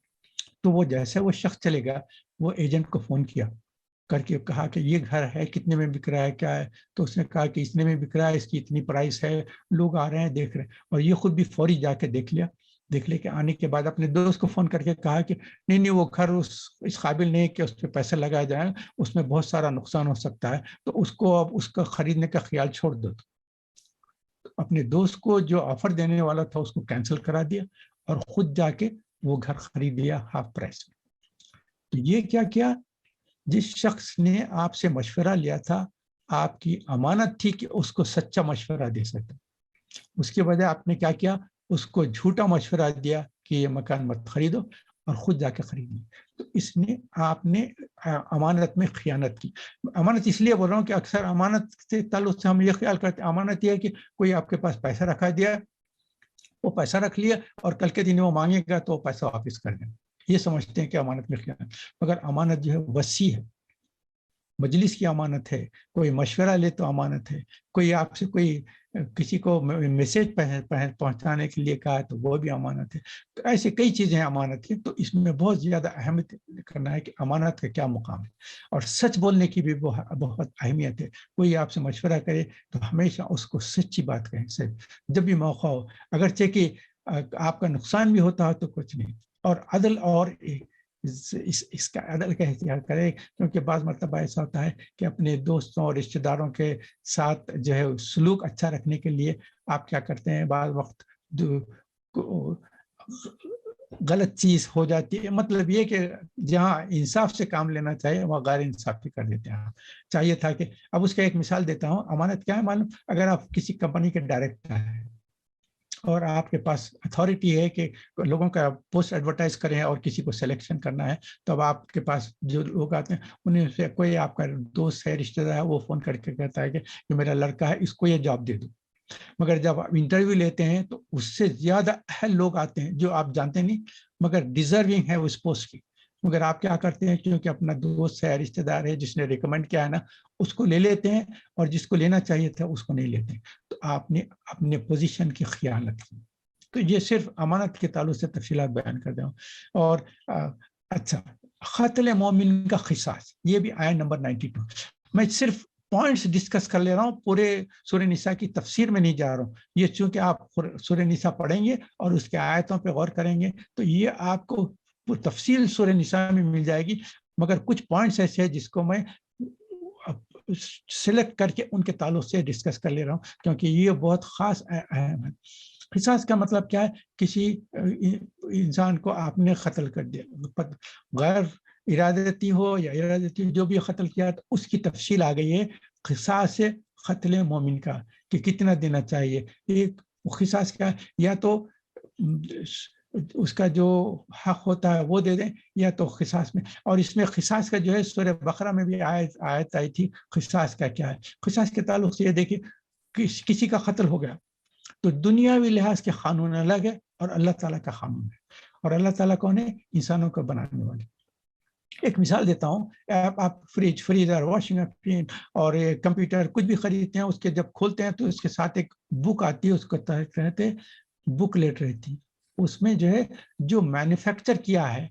تو وہ جیسے وہ شخص چلے گا، وہ ایجنٹ کو فون کیا کر کے کہا کہ یہ گھر ہے، کتنے میں بک رہا ہے، کیا ہے. تو اس نے کہا کہ اتنے میں بک رہا ہے، اس کی اتنی پرائس ہے، لوگ آ رہے ہیں دیکھ رہے ہیں. اور یہ خود بھی فوری جا کے دیکھ لے کے آنے کے بعد اپنے دوست کو فون کر کے کہا کہ نہیں وہ گھر اس قابل نہیں کہ اس پہ پیسے لگایا جائے، اس میں بہت سارا نقصان ہو سکتا ہے، تو اس کو اب اس کا خریدنے کا خیال چھوڑ دو. اپنے دوست کو جو آفر دینے والا تھا اس کو کینسل کرا دیا اور خود جا کے وہ گھر خرید لیا ہاف پرائس میں. تو یہ کیا جس شخص نے آپ سے مشورہ لیا تھا، آپ کی امانت تھی کہ اس کو سچا مشورہ دے سکے. اس کے بجائے آپ نے کیا اس کو جھوٹا مشورہ دیا کہ یہ مکان مت خریدو اور خود جا کے خرید لی. تو اس نے آپ نے امانت میں خیانت کی. امانت اس لیے بول رہا ہوں کہ اکثر امانت سے تعلق سے ہم یہ خیال کرتے ہیں امانت یہ ہے کہ کوئی آپ کے پاس پیسہ رکھا دیا، وہ پیسہ رکھ لیا اور کل کے دن وہ مانگے گا تو وہ پیسہ واپس کر دیں، یہ سمجھتے ہیں کہ امانت میں خیانت. مگر امانت جو ہے وسیع ہے. مجلس کی امانت ہے، کوئی مشورہ لے تو امانت ہے، کوئی آپ سے کوئی کسی کو میسیج پہنچانے کے لیے کہا تو وہ بھی امانت ہے. تو ایسے کئی چیزیں امانت کی. تو اس میں بہت زیادہ اہمیت کرنا ہے کہ امانت کا کیا مقام ہے. اور سچ بولنے کی بھی بہت اہمیت ہے. کوئی آپ سے مشورہ کرے تو ہمیشہ اس کو سچی بات کہیں، جب بھی موقع ہو. اگرچہ کہ آپ کا نقصان بھی ہوتا ہے تو کچھ نہیں. اور عدل اور اس کا عدل کا اختیار کرے, کیونکہ بعض مرتبہ ایسا ہوتا ہے کہ اپنے دوستوں اور رشتہ داروں کے ساتھ جو ہے سلوک اچھا رکھنے کے لیے آپ کیا کرتے ہیں, بعض وقت غلط چیز ہو جاتی ہے. مطلب یہ کہ جہاں انصاف سے کام لینا چاہیے وہاں غیر انصافی کر دیتے ہیں. چاہیے تھا کہ اب اس کا ایک مثال دیتا ہوں. امانت کیا ہے معلوم؟ اگر آپ کسی کمپنی کے ڈائریکٹر ہیں اور آپ کے پاس اتھارٹی ہے کہ لوگوں کا پوسٹ ایڈورٹائز کریں اور کسی کو سلیکشن کرنا ہے, تو اب آپ کے پاس جو لوگ آتے ہیں انہیں سے کوئی آپ کا دوست ہے, رشتہ دار ہے, وہ فون کر کے کہتا ہے کہ میرا لڑکا ہے, اس کو یہ جاب دے دو. مگر جب آپ انٹرویو لیتے ہیں تو اس سے زیادہ اہل لوگ آتے ہیں جو آپ جانتے نہیں مگر ڈیزرونگ ہے اس پوسٹ کی. مگر آپ کیا کرتے ہیں, کیونکہ اپنا دوست ہے, رشتہ دار ہے, جس نے ریکمینڈ کیا ہے نا, اس کو لے لیتے ہیں, اور جس کو لینا چاہیے تھا اس کو نہیں لیتے ہیں. تو آپ نے اپنے پوزیشن کی خیانت کی. تو یہ صرف امانت کے تعلق سے تفصیلات بیان کر دوں. اور اچھا, قتل مومن کا قصاص, یہ بھی آیت نمبر 92. میں صرف پوائنٹس ڈسکس کر لے رہا ہوں, پورے سورہ نساء کی تفسیر میں نہیں جا رہا ہوں. یہ چونکہ آپ سورہ نساء پڑھیں گے اور اس کے آیتوں پہ غور کریں گے تو یہ آپ کو تفصیل سورہ نساء میں مل جائے گی. مگر کچھ پوائنٹس ایسے ہیں جس کو میں سلیکٹ کر کے ان کے تعلق سے ڈسکس کر لے رہا ہوں, کیونکہ یہ بہت خاص اہم ہے. قصاص کا مطلب کیا ہے؟ کسی انسان کو آپ نے قتل کر دیا, غیر ارادتی ہو یا ارادتی ہو, جو بھی قتل کیا تو اس کی تفصیل آ گئی ہے. قصاص قتل مومن کا کہ کتنا دینا چاہیے. ایک قصاص کا یا تو اس کا جو حق ہوتا ہے وہ دے دیں, یا تو قصاص میں. اور اس میں قصاص کا جو ہے سورہ بقرہ میں بھی آیت آئی تھی. قصاص کا کیا ہے؟ قصاص کے تعلق سے یہ دیکھیں, کسی کا قتل ہو گیا تو دنیاوی لحاظ کے قانون الگ ہے اور اللہ تعالیٰ کا قانون ہے. اور اللہ تعالیٰ کون ہے؟ انسانوں کو بنانے والے. ایک مثال دیتا ہوں, آپ فریج, فریزر, واشنگ مشین اور کمپیوٹر کچھ بھی خریدتے ہیں, اس کے جب کھولتے ہیں تو اس کے ساتھ ایک بک آتی ہے, اس کو کہتے ہیں بک لیٹ رہتی. اس میں جو ہے جو مینوفیکچر کیا ہے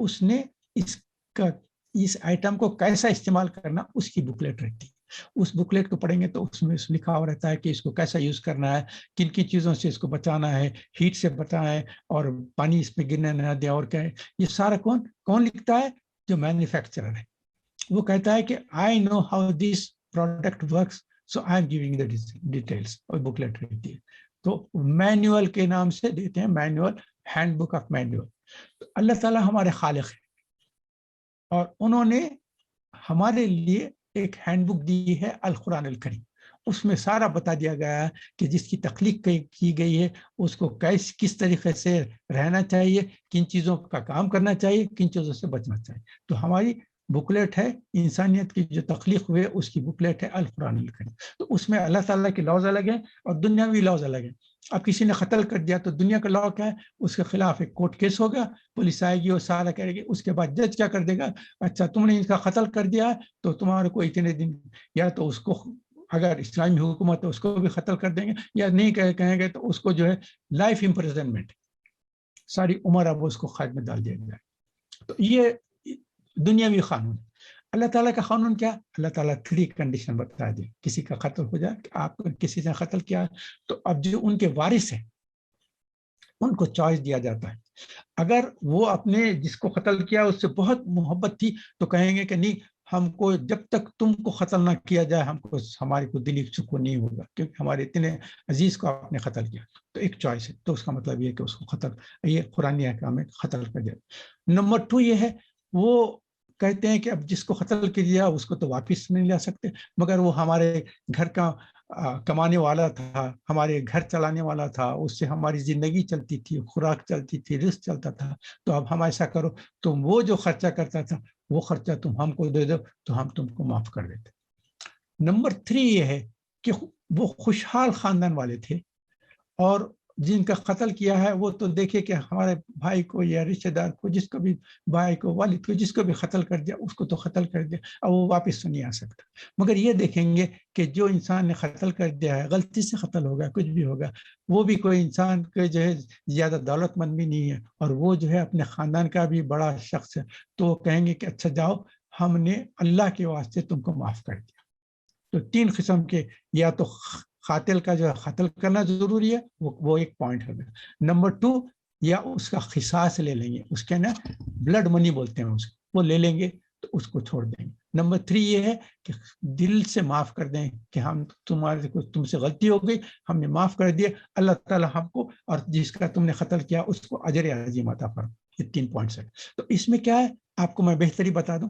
اس نے اس آئٹم کو کیسا استعمال کرنا اس کی بکلیٹ رہتی ہے. اس بکلیٹ کو پڑھیں گے تو اس میں لکھا ہوا رہتا ہے کہ اس کو کیسا یوز کرنا ہے, کن کن چیزوں سے اس کو بچانا ہے, ہیٹ سے بچانا ہے, اور پانی اس میں گرنے نہ دیں. اور کیا ہے یہ سارا کون لکھتا ہے؟ جو مینوفیکچرر ہے. وہ کہتا ہے کہ I know how this product works so I am giving the details. اور بکلیٹ رہتی ہے. تو مینوئل کے نام سے دیتے ہیں, manual, handbook of manual. تو اللہ تعالیٰ ہمارے خالق ہے اور انہوں نے ہمارے لیے ایک ہینڈ بک دی ہے, القرآن الکریم. اس میں سارا بتا دیا گیا ہے کہ جس کی تخلیق کی گئی ہے اس کو کس طریقے سے رہنا چاہیے, کن چیزوں کا کام کرنا چاہیے, کن چیزوں سے بچنا چاہیے. تو ہماری بکلیٹ ہے انسانیت کی جو تخلیق ہوئے اس کی بکلیٹ ہے القرآن الکریم. تو اس میں اللہ تعالیٰ کے لاز الگ ہیں اور دنیاوی لاز الگ ہیں. اب کسی نے قتل کر دیا تو دنیا کا لا کیا ہے؟ اس کے خلاف ایک کورٹ کیس ہوگا, پولیس آئے گی اور سارا کرے گی. اس کے بعد جج کیا کر دے گا؟ اچھا تم نے ان کا قتل کر دیا تو تمہارے کو اتنے دن, یا تو اس کو اگر اسلامی حکومت ہے اس کو بھی قتل کر دیں گے, یا نہیں کہیں گے تو اس کو جو ہے لائف امپریزنمنٹ, ساری عمر اب اس کو قید میں ڈال دیا جائے. تو یہ دنیاوی قانون. اللہ تعالیٰ کا قانون کیا؟ اللہ تعالیٰ 3 کنڈیشن بتا دیں. کسی کا قتل ہو جائے, آپ کسی نے قتل کیا تو اب جو ان کے وارث ہیں ان کو چوائس دیا جاتا ہے. اگر وہ اپنے جس کو قتل کیا اس سے بہت محبت تھی تو کہیں گے کہ نہیں, ہم کو جب تک تم کو قتل نہ کیا جائے ہمارے کو دلی سکون نہیں ہوگا, کیونکہ ہمارے اتنے عزیز کو آپ نے قتل کیا. تو ایک چوائس ہے, تو اس کا مطلب یہ کہ اس کو قتل, یہ قرآن احکام میں قتل کر دیا. نمبر 2 یہ ہے, وہ کہتے ہیں کہ اب جس کو قتل کیا اس کو تو واپس نہیں لا سکتے, مگر وہ ہمارے گھر کا کمانے والا تھا, ہمارے گھر چلانے والا تھا, اس سے ہماری زندگی چلتی تھی, خوراک چلتی تھی, رزق چلتا تھا. تو اب ہم ایسا کرو, تم وہ جو خرچہ کرتا تھا وہ خرچہ تم ہم کو دے دو تو ہم تم کو معاف کر دیتے. نمبر 3 یہ ہے کہ وہ خوشحال خاندان والے تھے اور جن کا قتل کیا ہے وہ تو دیکھے کہ ہمارے بھائی کو یا رشتہ دار کو, جس کو بھی بھائی کو, والد کو, جس کو بھی قتل کر دیا اس کو تو قتل کر دیا, اور وہ واپس تو نہیں آ سکتا. مگر یہ دیکھیں گے کہ جو انسان نے قتل کر دیا ہے, غلطی سے قتل ہوگا, کچھ بھی ہوگا, وہ بھی کوئی انسان کے جو ہے زیادہ دولت مند بھی نہیں ہے, اور وہ جو ہے اپنے خاندان کا بھی بڑا شخص ہے. تو کہیں گے کہ اچھا جاؤ, ہم نے اللہ کے واسطے تم کو معاف کر دیا. تو 3 قسم کے, یا تو قاتل کا جو قتل کرنا ضروری ہے وہ ایک پوائنٹ ہوگا. نمبر 2 یا اس کا قصاص لے لیں گے, اس کے نا بلڈ منی بولتے ہیں اس کو, وہ لے لیں گے تو اس کو چھوڑ دیں گے. نمبر 3 یہ ہے کہ دل سے معاف کر دیں کہ ہم تم سے غلطی ہو گئی, ہم نے معاف کر دیا, اللہ تعالیٰ ہم کو اور جس کا تم نے قتل کیا اس کو اجر عظیم عطا فرمائے. یہ 3 پوائنٹس ہیں. تو اس میں کیا ہے آپ کو میں بہتری بتا دوں,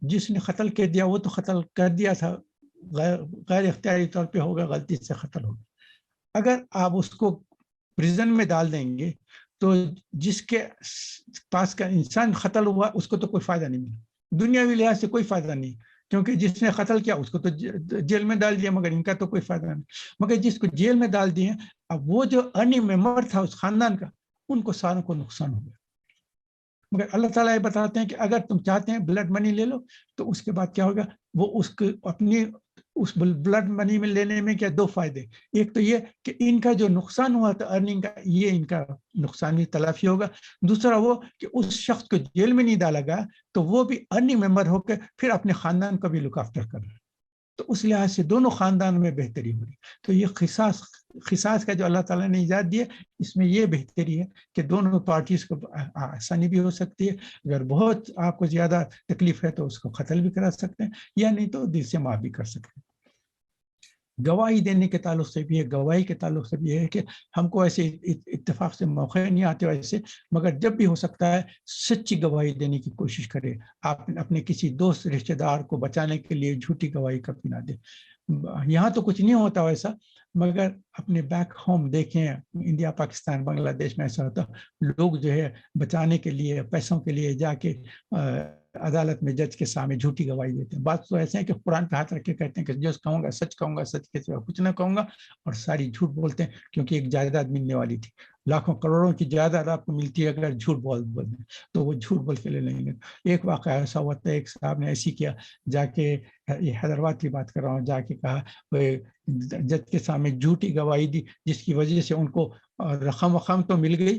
جس نے قتل کر دیا وہ تو قتل کر دیا تھا, غیر اختیاری طور پہ ہوگا, غلطی سے قتل ہوگا. اگر آپ اس کو پریزن میں ڈال دیں گے تو جس کے پاس کا انسان قتل ہوا اس کو تو کوئی فائدہ نہیں ملا, دنیاوی لحاظ سے کوئی فائدہ نہیں, کیونکہ جس نے قتل کیا اس کو تو جیل میں ڈال دیا, مگر ان کا تو کوئی فائدہ نہیں. مگر جس کو جیل میں ڈال دیے, اب وہ جو ارننگ ممبر تھا اس خاندان کا, ان کو ساروں کو نقصان ہو گیا. مگر اللہ تعالیٰ یہ بتاتے ہیں کہ اگر تم چاہتے ہیں بلڈ منی لے لو, تو اس کے بعد کیا ہوگا, وہ اس کو اپنی اس بلڈ منی میں لینے میں کیا 2 فائدے. ایک تو یہ کہ ان کا جو نقصان ہوا تھا ارننگ کا, یہ ان کا نقصان بھی تلافی ہوگا. دوسرا وہ کہ اس شخص کو جیل میں نہیں ڈالا گیا تو وہ بھی ارننگ ممبر ہو کے پھر اپنے خاندان کو بھی لک آفٹر کر رہا ہے. تو اس لحاظ سے دونوں خاندان میں بہتری ہو رہی. تو یہ قصاص کا جو اللہ تعالیٰ نے ایجاد دیا, اس میں یہ بہتری ہے کہ دونوں پارٹیز کو آسانی بھی ہو سکتی ہے. اگر بہت آپ کو زیادہ تکلیف ہے تو اس کو قتل بھی کرا سکتے ہیں, یا نہیں تو دل سے معاف بھی کر سکتے ہیں. گواہی دینے کے تعلق سے بھی ہے, گواہی کے تعلق سے بھی ہے کہ ہم کو ایسے اتفاق سے موقع نہیں آتے ویسے, مگر جب بھی ہو سکتا ہے سچی گواہی دینے کی کوشش کرے. آپ اپنے کسی دوست رشتہ دار کو بچانے کے لیے جھوٹی گواہی کبھی نہ دے. یہاں تو کچھ نہیں ہوتا ویسا, مگر اپنے بیک ہوم دیکھیں, انڈیا, پاکستان, بنگلہ دیش میں ایسا ہوتا, لوگ جو ہے بچانے کے لیے, پیسوں کے لیے جا کے عدالت میں جج کے سامنے جھوٹی گواہی دیتے ہیں. بات تو ایسے ہیں کہ قرآن پہ ہاتھ رکھ کے کہتے ہیں کہ جو کہوں گا سچ کہوں گا, سچ کے سوا کچھ نہ کہوں گا, اور ساری جھوٹ بولتے ہیں کیونکہ ایک جائیداد ملنے والی تھی. لاکھوں کروڑوں کی جائیداد آپ کو ملتی ہے اگر جھوٹ بول دیں تو وہ جھوٹ بول کے لے لیں گے. ایک واقعہ ایسا ہوا تھا, ایک صاحب نے ایسی کیا, جا کے, یہ حیدرآباد کی بات کر رہا ہوں, جا کے کہا جج کے سامنے جھوٹی گواہی دی, جس کی وجہ سے ان کو رقم تو مل گئی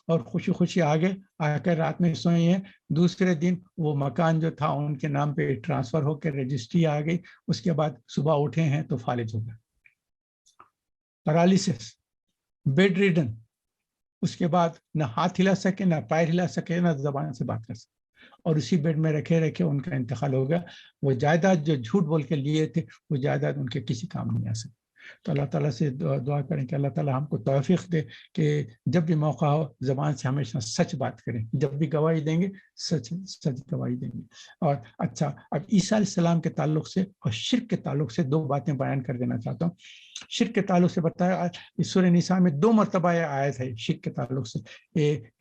اور خوشی خوشی آگے آ کر رات میں سوئے ہیں. دوسرے دن وہ مکان جو تھا ان کے نام پہ ٹرانسفر ہو کے رجسٹری آ گئی. اس کے بعد صبح اٹھے ہیں تو فالج ہو گئے, پیرالیسس, بیڈ ریڈن. اس کے بعد نہ ہاتھ ہلا سکے, نہ پیر ہلا سکے, نہ زبان سے بات کر سکے, اور اسی بیڈ میں رکھے ان کا انتقال ہو گیا. وہ جائیداد جو جھوٹ بول کے لیے تھے وہ جائیداد ان کے کسی کام نہیں آ سکتی. تو اللہ تعالیٰ سے دعا کریں کہ اللہ تعالیٰ ہم کو توفیق دے کہ جب بھی موقع ہو زبان سے ہمیشہ سچ بات کریں, جب بھی گواہی دیں گے سچ گواہی دیں گے. اور اچھا, اب عیسیٰ علیہ السلام کے تعلق سے اور شرک کے تعلق سے 2 باتیں بیان کر دینا چاہتا ہوں. شرک کے تعلق سے بتایا سورہ نساء میں 2 مرتبہ یہ آیت ہے شرک کے تعلق سے,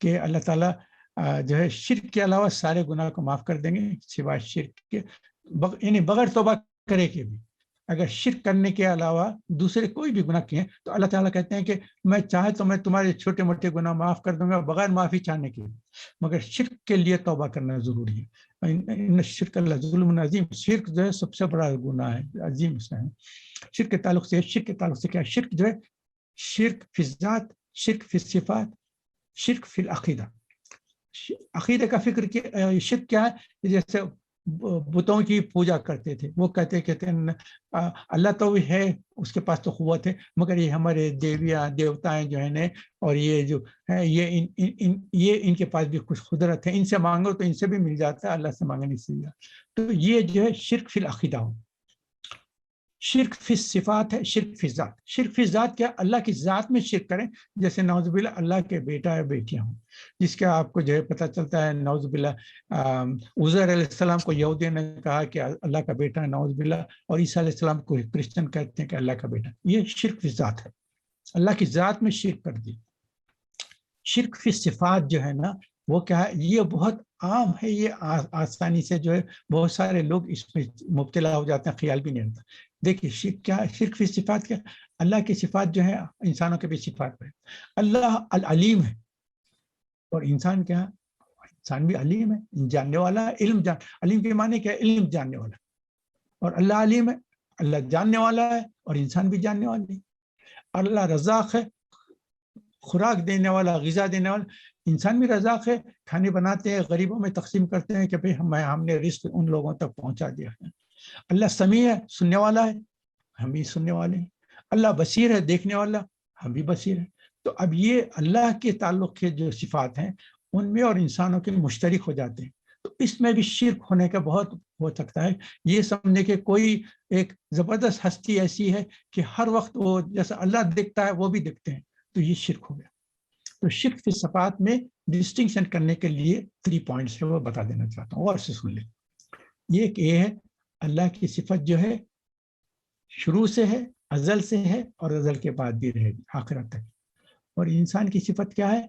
کہ اللہ تعالیٰ جو ہے شرک کے علاوہ سارے گناہ کو معاف کر دیں گے سوائے شرک کے, یعنی بغیر توبہ کرے کے بھی. اگر شرک کرنے کے علاوہ دوسرے کوئی بھی گناہ کیے تو اللہ تعالیٰ کہتے ہیں کہ میں چاہے تو میں تمہارے چھوٹے موٹے گناہ معاف کر دوں گا بغیر معافی چاہنے کے, مگر شرک کے لیے توبہ کرنا ضروری ہے. ان شرک اللہ ظلم عظیم, شرک جو ہے سب سے بڑا گناہ ہے, عظیم ہے. شرک کے تعلق سے کیا, شرک جو ہے شرک فی الذات, شرک فی الصفات, شرک فی العقیدہ. عقیدہ کا فکر کیا, شرک کیا ہے, جیسے بتوں کی پوجا کرتے تھے, وہ کہتے ہیں اللہ تو بھی ہے, اس کے پاس تو قوت ہے, مگر یہ ہمارے دیوتائیں جو ہیں اور یہ جو ہے یہ ان کے پاس بھی کچھ قدرت ہے, ان سے مانگو تو ان سے بھی مل جاتا ہے, اللہ سے مانگنے سے مل جاتا. تو یہ جو ہے شرک فی العقیدہ ہو. شرک فی الصفات ہے, شرک فی الذات. شرک فی الذات کیا, اللہ کی ذات میں شرک کریں, جیسے نعوذ باللہ اللہ کے بیٹا یا بیٹیاں ہوں, جس کا آپ کو جو ہے پتہ چلتا ہے نعوذ باللہ عزیر علیہ السلام کو یہودیوں نے کہا کہ اللہ کا بیٹا ہے نعوذ باللہ, اور عیسیٰ علیہ السلام کو کرسچن کہتے ہیں کہ اللہ کا بیٹا. یہ شرک فی الذات ہے, اللہ کی ذات میں شرک کر دی. شرک فی صفات جو ہے نا وہ کیا ہے, یہ بہت عام ہے, یہ آسانی سے جو ہے بہت سارے لوگ اس میں مبتلا ہو جاتے ہیں, خیال بھی نہیں ہوتا. دیکھیے شرک کیا, شرک فی صفات کیا, اللہ کی صفات جو ہے انسانوں کے بھی صفات ہے. اللہ العلیم ہے, اور انسان کیا, انسان بھی علیم ہے, جاننے والا ہے, علیم کے معنی کیا, علم جاننے والا, اور اللہ علیم ہے, اللہ جاننے والا ہے, اور انسان بھی جاننے والا ہے. اللہ رزاق ہے, خوراک دینے والا, غذا دینے والا, انسان بھی رزاق ہے, کھانے بناتے ہیں, غریبوں میں تقسیم کرتے ہیں کہ بھئی ہم نے رزق ان لوگوں تک پہنچا دیا ہے. اللہ سمیع ہے, سننے والا ہے, ہم بھی سننے والے ہیں. اللہ بصیر ہے، دیکھنے والا، ہم بھی بصیر ہیں. تو اب یہ اللہ کے تعلق کے جو صفات ہیں ان میں اور انسانوں کے مشترک ہو جاتے ہیں. تو اس میں بھی شرک ہونے کا بہت ہو سکتا ہے. یہ سمجھنے کہ کوئی ایک زبردست ہستی ایسی ہے کہ ہر وقت وہ جیسا اللہ دیکھتا ہے وہ بھی دیکھتے ہیں، تو یہ شرک ہو گیا. تو شرک فی صفات میں ڈسٹنکشن کرنے کے لیے 3 پوائنٹس ہے وہ بتا دینا چاہتا ہوں، اور سے سن لیں. یہ ہے اللہ کی صفت جو ہے شروع سے ہے، ازل سے ہے، اور ازل کے بعد بھی رہے گی آخرت تک. اور انسان کی صفت کیا ہے؟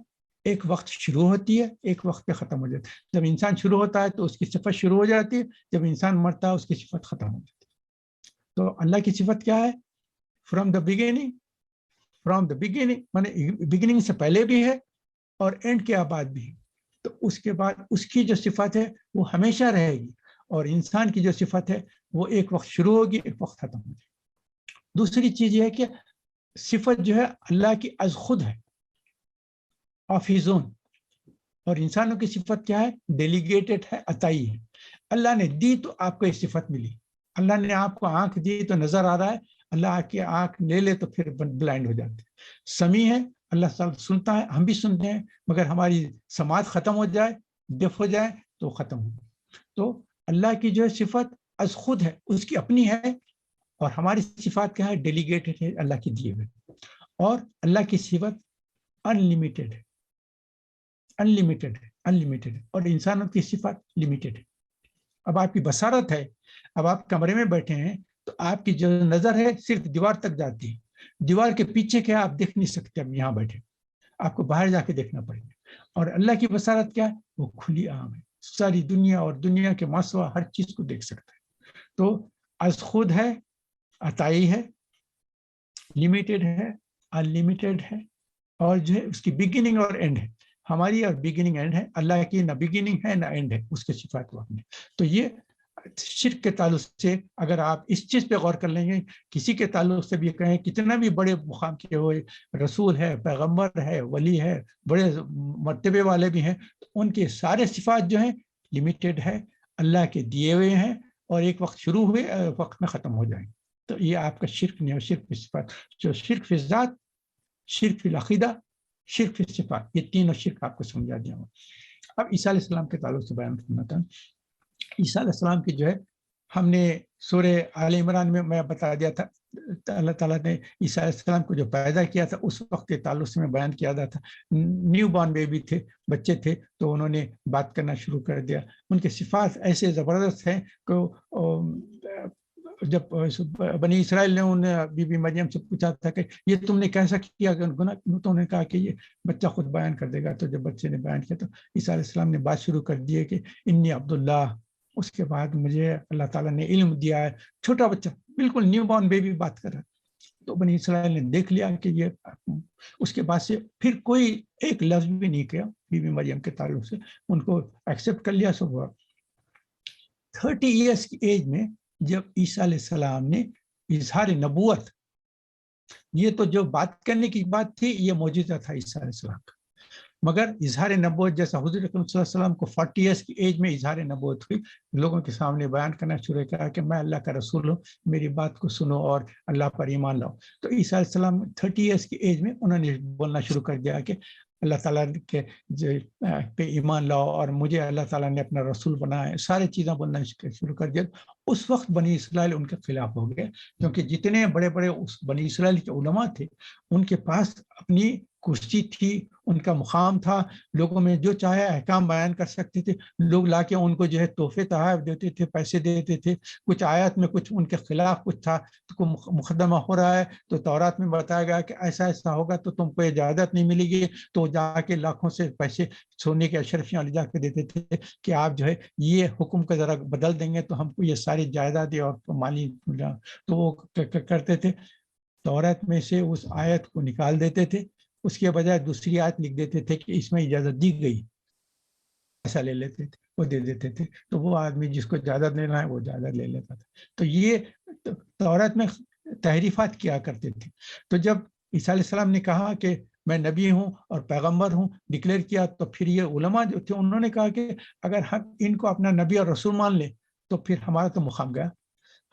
ایک وقت شروع ہوتی ہے، ایک وقت پہ ختم ہو جاتی ہے. جب انسان شروع ہوتا ہے تو اس کی صفت شروع ہو جاتی ہے، جب انسان مرتا ہے اس کی صفت ختم ہو جاتی ہے. تو اللہ کی صفت کیا ہے؟ فرام دا بگننگ مانے بگننگ سے پہلے بھی ہے اور اینڈ کے بعد بھی ہے. تو اس کے بعد اس کی جو صفت ہے وہ ہمیشہ رہے گی، اور انسان کی جو صفت ہے وہ ایک وقت شروع ہوگی، ایک وقت ختم ہوگی. دوسری چیز یہ ہے کہ صفت جو ہے اللہ کی از خود ہے، آف ہز اون. اور انسانوں کی صفت کیا ہے؟ ڈیلیگیٹڈ ہے، عطائی ہے. اللہ نے دی تو آپ کو یہ صفت ملی. اللہ نے آپ کو آنکھ دی تو نظر آ رہا ہے، اللہ کی آنکھ لے لے تو پھر بلائنڈ ہو جاتے. سمیع ہے، اللہ تعالیٰ سنتا ہے، ہم بھی سنتے ہیں، مگر ہماری سماعت ختم ہو جائے، ڈیف ہو جائے تو ختم ہو جائے. تو اللہ کی جو ہے صفت از خود ہے، اس کی اپنی ہے، اور ہماری صفات کیا ہے؟ ڈیلیگیٹڈ ہے، اللہ کی دیے ہوئے. اور اللہ کی صفت انلمیٹڈ ہے، انلمیٹڈ ہے، اور انسانوں کی صفت لمیٹڈ ہے. اب آپ کی بصارت ہے، اب آپ کمرے میں بیٹھے ہیں تو آپ کی جو نظر ہے صرف دیوار تک جاتی ہے، دیوار کے پیچھے کیا آپ دیکھ نہیں سکتے. اب یہاں بیٹھے آپ کو باہر جا کے دیکھنا پڑے گا. اور اللہ کی بصارت کیا ہے؟ وہ کھلی عام ہے، ساری دنیا اور دنیا کے ماسوا ہر چیز کو دیکھ سکتا ہے. تو از خود ہے، عطائی ہے، لمیٹڈ ہے، انلمیٹڈ ہے، اور جو ہے اس کی بگننگ اور اینڈ ہے. ہماری اور بگننگ اینڈ ہے، اللہ کی نہ بگننگ ہے نہ اینڈ ہے، اس کے صفات وہ اپنے. تو یہ شرک کے تعلق سے اگر آپ اس چیز پہ غور کر لیں گے، کسی کے تعلق سے بھی کہیں کتنا بھی بڑے مقام کے ہوئے رسول ہے، پیغمبر ہے، ولی ہے، بڑے مرتبے والے بھی ہیں، تو ان کے سارے صفات جو ہیں لمیٹڈ ہے، اللہ کے دیے ہوئے ہیں، اور ایک وقت شروع ہوئے وقت میں ختم ہو جائیں. تو یہ آپ کا شرک نہیں ہے. شرک فی صفات، جو شرک فی ذات، شرک فی العقیدہ، شرک فی صفات، یہ تینوں شرک آپ کو سمجھا دیا ہوں. اب عیسیٰ علیہ السلام کے تعلق سے بیان کرنا تھا. عیسیٰ علیہ السلام کی جو ہے ہم نے سورہ آل عمران میں بتا دیا تھا، اللہ تعالیٰ نے عیسیٰ علیہ السلام کو جو پیدا کیا تھا اس وقت کے تعلق سے میں بیان کیا تھا. نیو بارن بیبی تھے، بچے تھے، تو انہوں نے بات کرنا شروع کر دیا. ان کے صفات ایسے زبردست ہیں کہ جب بنی اسرائیل نے ان بی بی مریم سے پوچھا تھا کہ یہ تم نے کیسا کیا گناہ، تو انہوں نے کہا کہ یہ بچہ خود بیان کر دے گا. تو جب بچے نے بیان کیا تو عیسیٰ علیہ السلام نے بات شروع کر دی کہ انی عبداللہ. اس کے بعد مجھے اللہ تعالیٰ نے علم دیا ہے. چھوٹا بچہ بالکل نیو بارن بیبی بات کر رہا ہے. تو بنی اسرائیل نے دیکھ لیا کہ یہ، اس کے بعد سے پھر کوئی ایک لفظ بھی نہیں کیا بی بی مریم کے تعلق سے، ان کو ایکسیپٹ کر لیا. سب 30 ایئرس کی ایج میں جب عیسیٰ علیہ السلام نے اظہار نبوت، یہ تو جو بات کرنے کی بات تھی یہ معجزہ تھا عیسیٰ علیہ السلام کا، مگر اظہار نبوت جیسا حضور اکرم صلی اللہ علیہ وسلم کو 40 ایئرس کی ایج میں اظہار نبوت ہوئی، لوگوں کے سامنے بیان کرنا شروع کیا کہ میں اللہ کا رسول ہوں، میری بات کو سنو اور اللہ پر ایمان لاؤ. تو عیسیٰ علیہ السلام 30 ایئرس کی ایج میں انہوں نے بولنا شروع کر دیا کہ اللہ تعالیٰ کے پہ ایمان لاؤ اور مجھے اللہ تعالیٰ نے اپنا رسول بنایا. سارے چیزیں بولنا شروع کر دیا. اس وقت بنی اسرائیل ان کے خلاف ہو گئے، کیونکہ جتنے بڑے بڑے اس بنی اسرائیل کے علماء تھے ان کے پاس اپنی کرسی تھی، ان کا مقام تھا، لوگوں میں جو چاہے احکام بیان کر سکتے تھے. لوگ لا کے ان کو جو ہے تحفے تحائف دیتے تھے، پیسے دیتے تھے. کچھ آیات میں کچھ ان کے خلاف کچھ تھا تو کوئی مقدمہ ہو رہا ہے تو تورات میں بتایا گیا کہ ایسا ایسا ہوگا تو تم کو اجازت نہیں ملے گی. تو جا کے لاکھوں سے پیسے سونے کے اشرفیاں لے جا کے دیتے تھے کہ آپ جو ہے یہ حکم کا ذرا بدل دیں گے تو ہم کو یہ ساری جائیدادیں اور مالی، تو وہ کرتے تھے. تورات میں سے اس آیت کو نکال دیتے تھے، اس کے بجائے دوسری آیت لکھ دیتے تھے کہ اس میں اجازت دی گئی، ایسا لے لیتے تھے، وہ دے دیتے تھے. تو وہ آدمی جس کو اجازت لینا ہے وہ اجازت لے لیتا تھا. تو یہ تورات میں تحریفات کیا کرتے تھے. تو جب عیسیٰ علیہ السلام نے کہا کہ میں نبی ہوں اور پیغمبر ہوں ڈکلیئر کیا، تو پھر یہ علماء جو تھے انہوں نے کہا کہ اگر ہم ان کو اپنا نبی اور رسول مان لیں تو پھر ہمارا تو مقام گیا.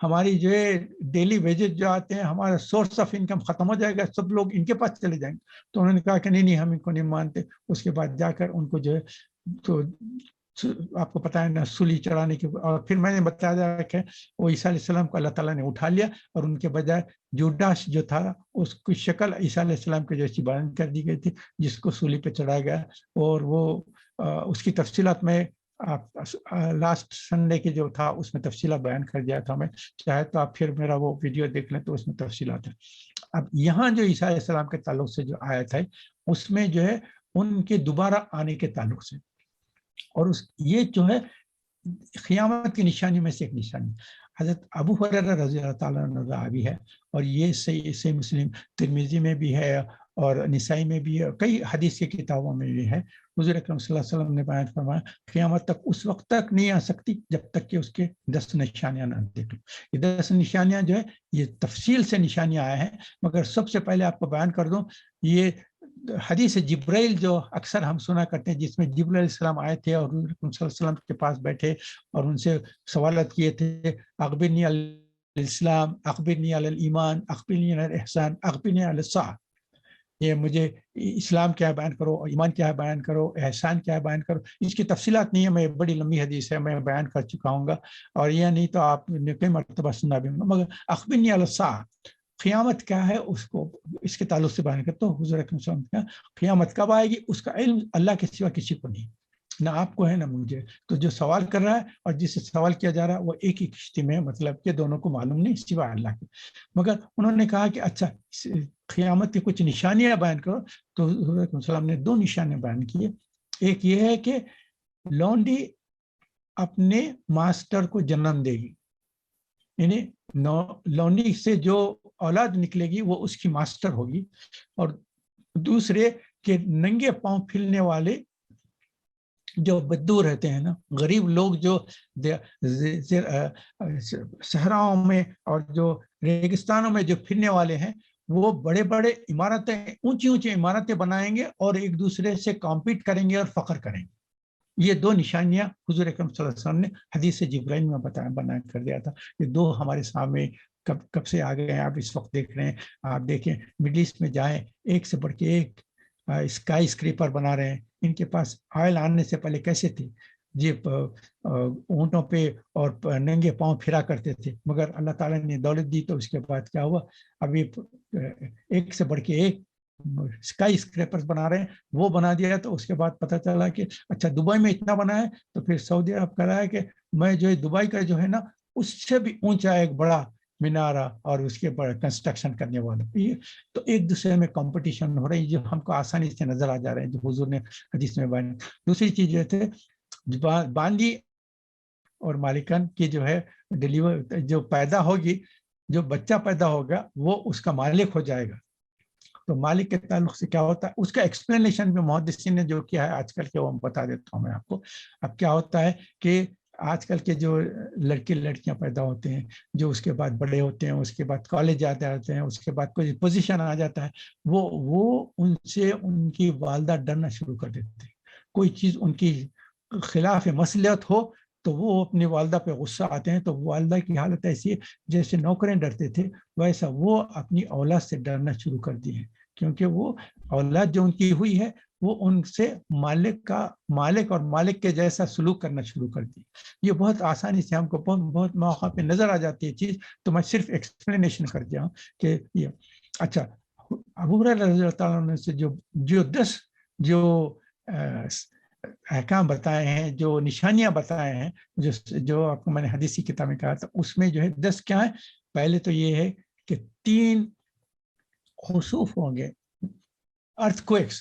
ہماری جو ہے ڈیلی ویجز جو آتے ہیں، ہمارا سورس آف انکم ختم ہو جائے گا، سب لوگ ان کے پاس چلے جائیں گے. تو انہوں نے کہا کہ نہیں ہم ان کو نہیں مانتے. اس کے بعد جا کر ان کو جو ہے تو آپ کو پتا ہے نا سولی چڑھانے کے، اور پھر میں نے بتایا کہ وہ عیسیٰ علیہ السلام کو اللہ تعالیٰ نے اٹھا لیا اور ان کے بجائے جوڈاس جو تھا اس کی شکل عیسیٰ علیہ السلام کے جیسی بیان کر دی گئی تھی، جس کو سولی پہ چڑھایا گیا. اور وہ اس کی تفصیلات میں لاسٹ سنڈے کے جو تھا اس میں تفصیلات بیان کر دیا تھا. میں چاہے تو آپ پھر میرا وہ ویڈیو دیکھ لیں تو اس میں تفصیلات ہیں. اب یہاں جو عیسیٰ علیہ السلام کے تعلق سے جو آیت ہے اس میں جو ہے ان کے دوبارہ آنے کے تعلق سے، اور یہ جو ہے قیامت کی نشانی میں سے ایک نشانی. حضرت ابو ہریرہ رضی اللہ تعالیٰ عنہ بھی ہے، اور یہ صحیح مسلم ترمذی میں بھی ہے اور نسائی میں بھی ہے، کئی حدیث کی کتابوں میں بھی ہے. حضور اکرم صلی اللہ علیہ وسلم نے بیان فرمایا قیامت تک اس وقت تک نہیں آ سکتی جب تک کہ اس کے 10 نشانیاں نہ دیکھ لو. یہ 10 نشانیاں جو ہے یہ تفصیل سے نشانیاں آئے ہیں، مگر سب سے پہلے آپ کو بیان کر دوں یہ حدیث جبرائیل جو اکثر ہم سنا کرتے ہیں، جس میں جبرائیل علیہ السلام آئے تھے اور حضور صلی اللہ علیہ وسلم کے پاس بیٹھے اور ان سے سوالات کیے تھے، اخبرنی علی الاسلام، اخبرنی علی الایمان، اخبرنی علی الاحسان، اخبرنی علی الساعہ. یہ مجھے اسلام کیا بیان کرو، ایمان کیا بیان کرو، احسان کیا بیان کرو. اس کی تفصیلات نہیں ہے، میں بڑی لمبی حدیث ہے، میں بیان کر چکا ہوں گا، اور یہ نہیں تو آپ نے کئی مرتبہ سنا بھی ہوگا. مگر اخبرنی علی الساعہ، قیامت کیا ہے اس کو اس کے تعلق سے بیان کرتا ہوں. حضور اکرم صلی اللہ علیہ وسلم قیامت کب آئے گی اس کا علم اللہ کے سوا کسی کو نہیں، نہ آپ کو ہے نہ مجھے. تو جو سوال کر رہا ہے اور جس سے سوال کیا جا رہا ہے وہ ایک ہی کشتی میں، مطلب کہ دونوں کو معلوم نہیں سوا اللہ کے. مگر انہوں نے کہا کہ اچھا قیامت کی کچھ نشانیاں بیان کرو. تو حضور اکرم صلی اللہ علیہ وسلم نے 2 نشانیاں بیان کیے. ایک یہ ہے کہ لونڈی اپنے ماسٹر کو جنم دے گی، یعنی لونڈی سے جو اولاد نکلے گی وہ اس کی ماسٹر ہوگی. اور دوسرے کہ ننگے پاؤں پھرنے والے جو بدو رہتے ہیں نا، غریب لوگ جو صحراؤں میں اور جو ریگستانوں میں جو پھرنے والے ہیں، وہ بڑے بڑے عمارتیں، اونچی اونچی عمارتیں بنائیں گے اور ایک دوسرے سے کمپیٹ کریں گے اور فخر کریں گے. یہ 2 نشانیاں حضور اکرم صلی اللہ علیہ وسلم نے حدیث جبرائیل میں بنا کر دیا تھا. یہ 2 ہمارے سامنے کب سے آ گئے ہیں، آپ اس وقت دیکھ رہے ہیں. آپ دیکھیں مڈل ایسٹ میں جائیں، ایک سے بڑھ کے ایک اسکائی اسکریپر بنا رہے ہیں. ان کے پاس آئل آنے سے پہلے کیسے تھے جی؟ اونٹوں پہ اور ننگے پاؤں پھرا کرتے تھے، مگر اللہ تعالیٰ نے دولت دی تو اس کے بعد کیا ہوا؟ ابھی ایک سے بڑھ کے ایک اسکائی اسکریپرز بنا رہے ہیں. وہ بنا دیا تو اس کے بعد پتہ چلا کہ اچھا دبئی میں اتنا بنا ہے، تو پھر سعودی عرب کہہ رہا ہے کہ میں جو ہے دبئی کا جو ہے نا اس سے بھی اونچا ایک بڑا مینارہ اور اس کے بڑا کنسٹرکشن کرنے والا. یہ تو ایک دوسرے میں کمپٹیشن ہو رہی ہے جو ہم کو آسانی سے نظر آ جا رہے ہیں، جو حضور نے حدیث میں بیان. دوسری چیز یہ تھے باندی اور مالکن کی جو ہے ڈیلیور جو پیدا ہوگی، جو بچہ پیدا ہوگا وہ اس کا مالک ہو جائے گا. تو مالک کے تعلق سے کیا ہوتا ہے اس کا ایکسپلینیشن بھی محدثین نے جو کیا ہے آج کل کے وہ بتا دیتا ہوں میں آپ کو. اب کیا ہوتا ہے کہ آج کل کے جو لڑکے لڑکیاں پیدا ہوتے ہیں، جو اس کے بعد بڑے ہوتے ہیں، اس کے بعد کالج جاتے ہیں، اس کے بعد کوئی پوزیشن آ جاتا ہے، وہ ان سے ان کی والدہ ڈرنا شروع کر دیتے ہیں. کوئی چیز ان کی خلاف مصلحت ہو تو وہ اپنی والدہ پہ غصہ آتے ہیں. تو والدہ کی حالت ایسی ہے جیسے نوکریں ڈرتے تھے، ویسا وہ اپنی اولاد سے ڈرنا شروع کر دی ہے، کیونکہ وہ اولاد جو ان کی ہوئی ہے وہ ان سے مالک اور مالک کے جیسا سلوک کرنا شروع کر دی. یہ بہت آسانی سے ہم کو بہت موقع پہ نظر آ جاتی ہے چیز. تو میں صرف ایکسپلینیشن کر دیا ہوں کہ یہ اچھا ابو ہریرہ رضی اللہ تعالیٰ عنہ سے جو 10 جو احکام بتائے ہیں، جو نشانیاں بتائے ہیں، جو آپ کو میں نے حدیثی کتاب میں کہا تھا، اس میں جو ہے 10 کیا ہے؟ پہلے تو یہ ہے کہ 3 خسوف ہوں گے، earthquakes,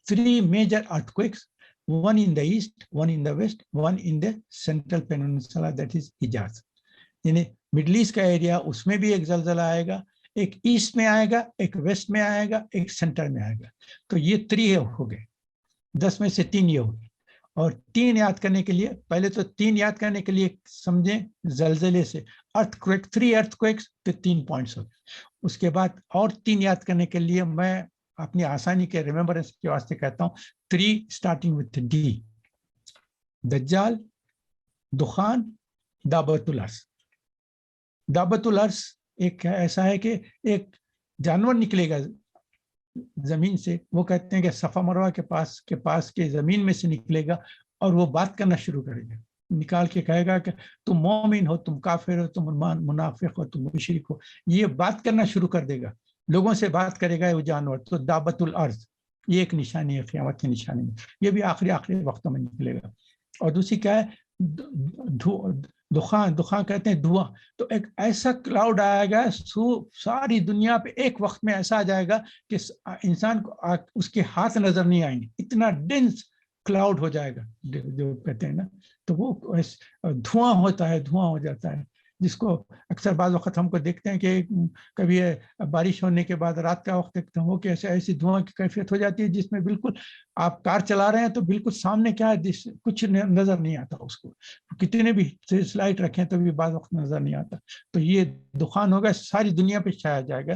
3 major earthquakes, one in the east, one in the west, one in the central peninsula, that is Hijaz. یعنی مڈل ایسٹ کا ایریا، اس میں بھی ایک زلزلہ آئے گا، ایک ایسٹ میں آئے گا، ایک ویسٹ میں آئے گا، ایک سینٹر میں آئے گا. تو یہ 3 ہو گئے، 10 میں سے 3 یہ ہو گئے. اور 3 یاد کرنے کے لیے پہلے تو 3 یاد کرنے کے لیے سمجھیں زلزلے سے earthquake، 3 earthquakes تو 3 پوائنٹس ہو گئے. اس کے بعد اور 3 یاد کرنے کے لیے میں اپنی آسانی کے ریمبرنس کے واسطے کہتا ہوں 3 اسٹارٹنگ وتھ ڈی: دجال، دخان، دابت الارض. دابت الارض ایک ایسا ہے کہ ایک جانور نکلے گا زمین سے، وہ کہتے ہیں کہ صفا مروہ کے پاس کے زمین میں سے نکلے گا اور وہ بات کرنا شروع کرے گا، نکال کے کہے گا کہ تم مومن ہو، تم کافر ہو، تم منافق ہو، تم مشرک ہو، یہ بات کرنا شروع کر دے گا، لوگوں سے بات کرے گا وہ جانور. تو دابت الارض یہ ایک نشانی ہے قیامت کی نشانی میں، یہ بھی آخری وقتوں میں نکلے گا. اور دوسری کیا ہے، دخان کہتے ہیں دھواں. تو ایک ایسا کلاؤڈ آئے گا ساری دنیا پہ ایک وقت میں ایسا آ جائے گا کہ انسان کو اس کے ہاتھ نظر نہیں آئیں گے، اتنا ڈینس کلاؤڈ ہو جائے گا جو کہتے ہیں نا. تو وہ دھواں ہوتا ہے، دھواں ہو جاتا ہے، جس کو اکثر بعض وقت ہم کو دیکھتے ہیں کہ کبھی بارش ہونے کے بعد رات کا وقت دیکھتے ہیں کہ ایسی دھواں کی کیفیت ہو جاتی ہے جس میں بالکل آپ کار چلا رہے ہیں تو بالکل سامنے کیا ہے کچھ نظر نہیں آتا، اس کو کتنے بھی لائٹ رکھیں تو بھی بعض وقت نظر نہیں آتا. تو یہ دخان ہوگا، ساری دنیا پہ چھایا جائے گا.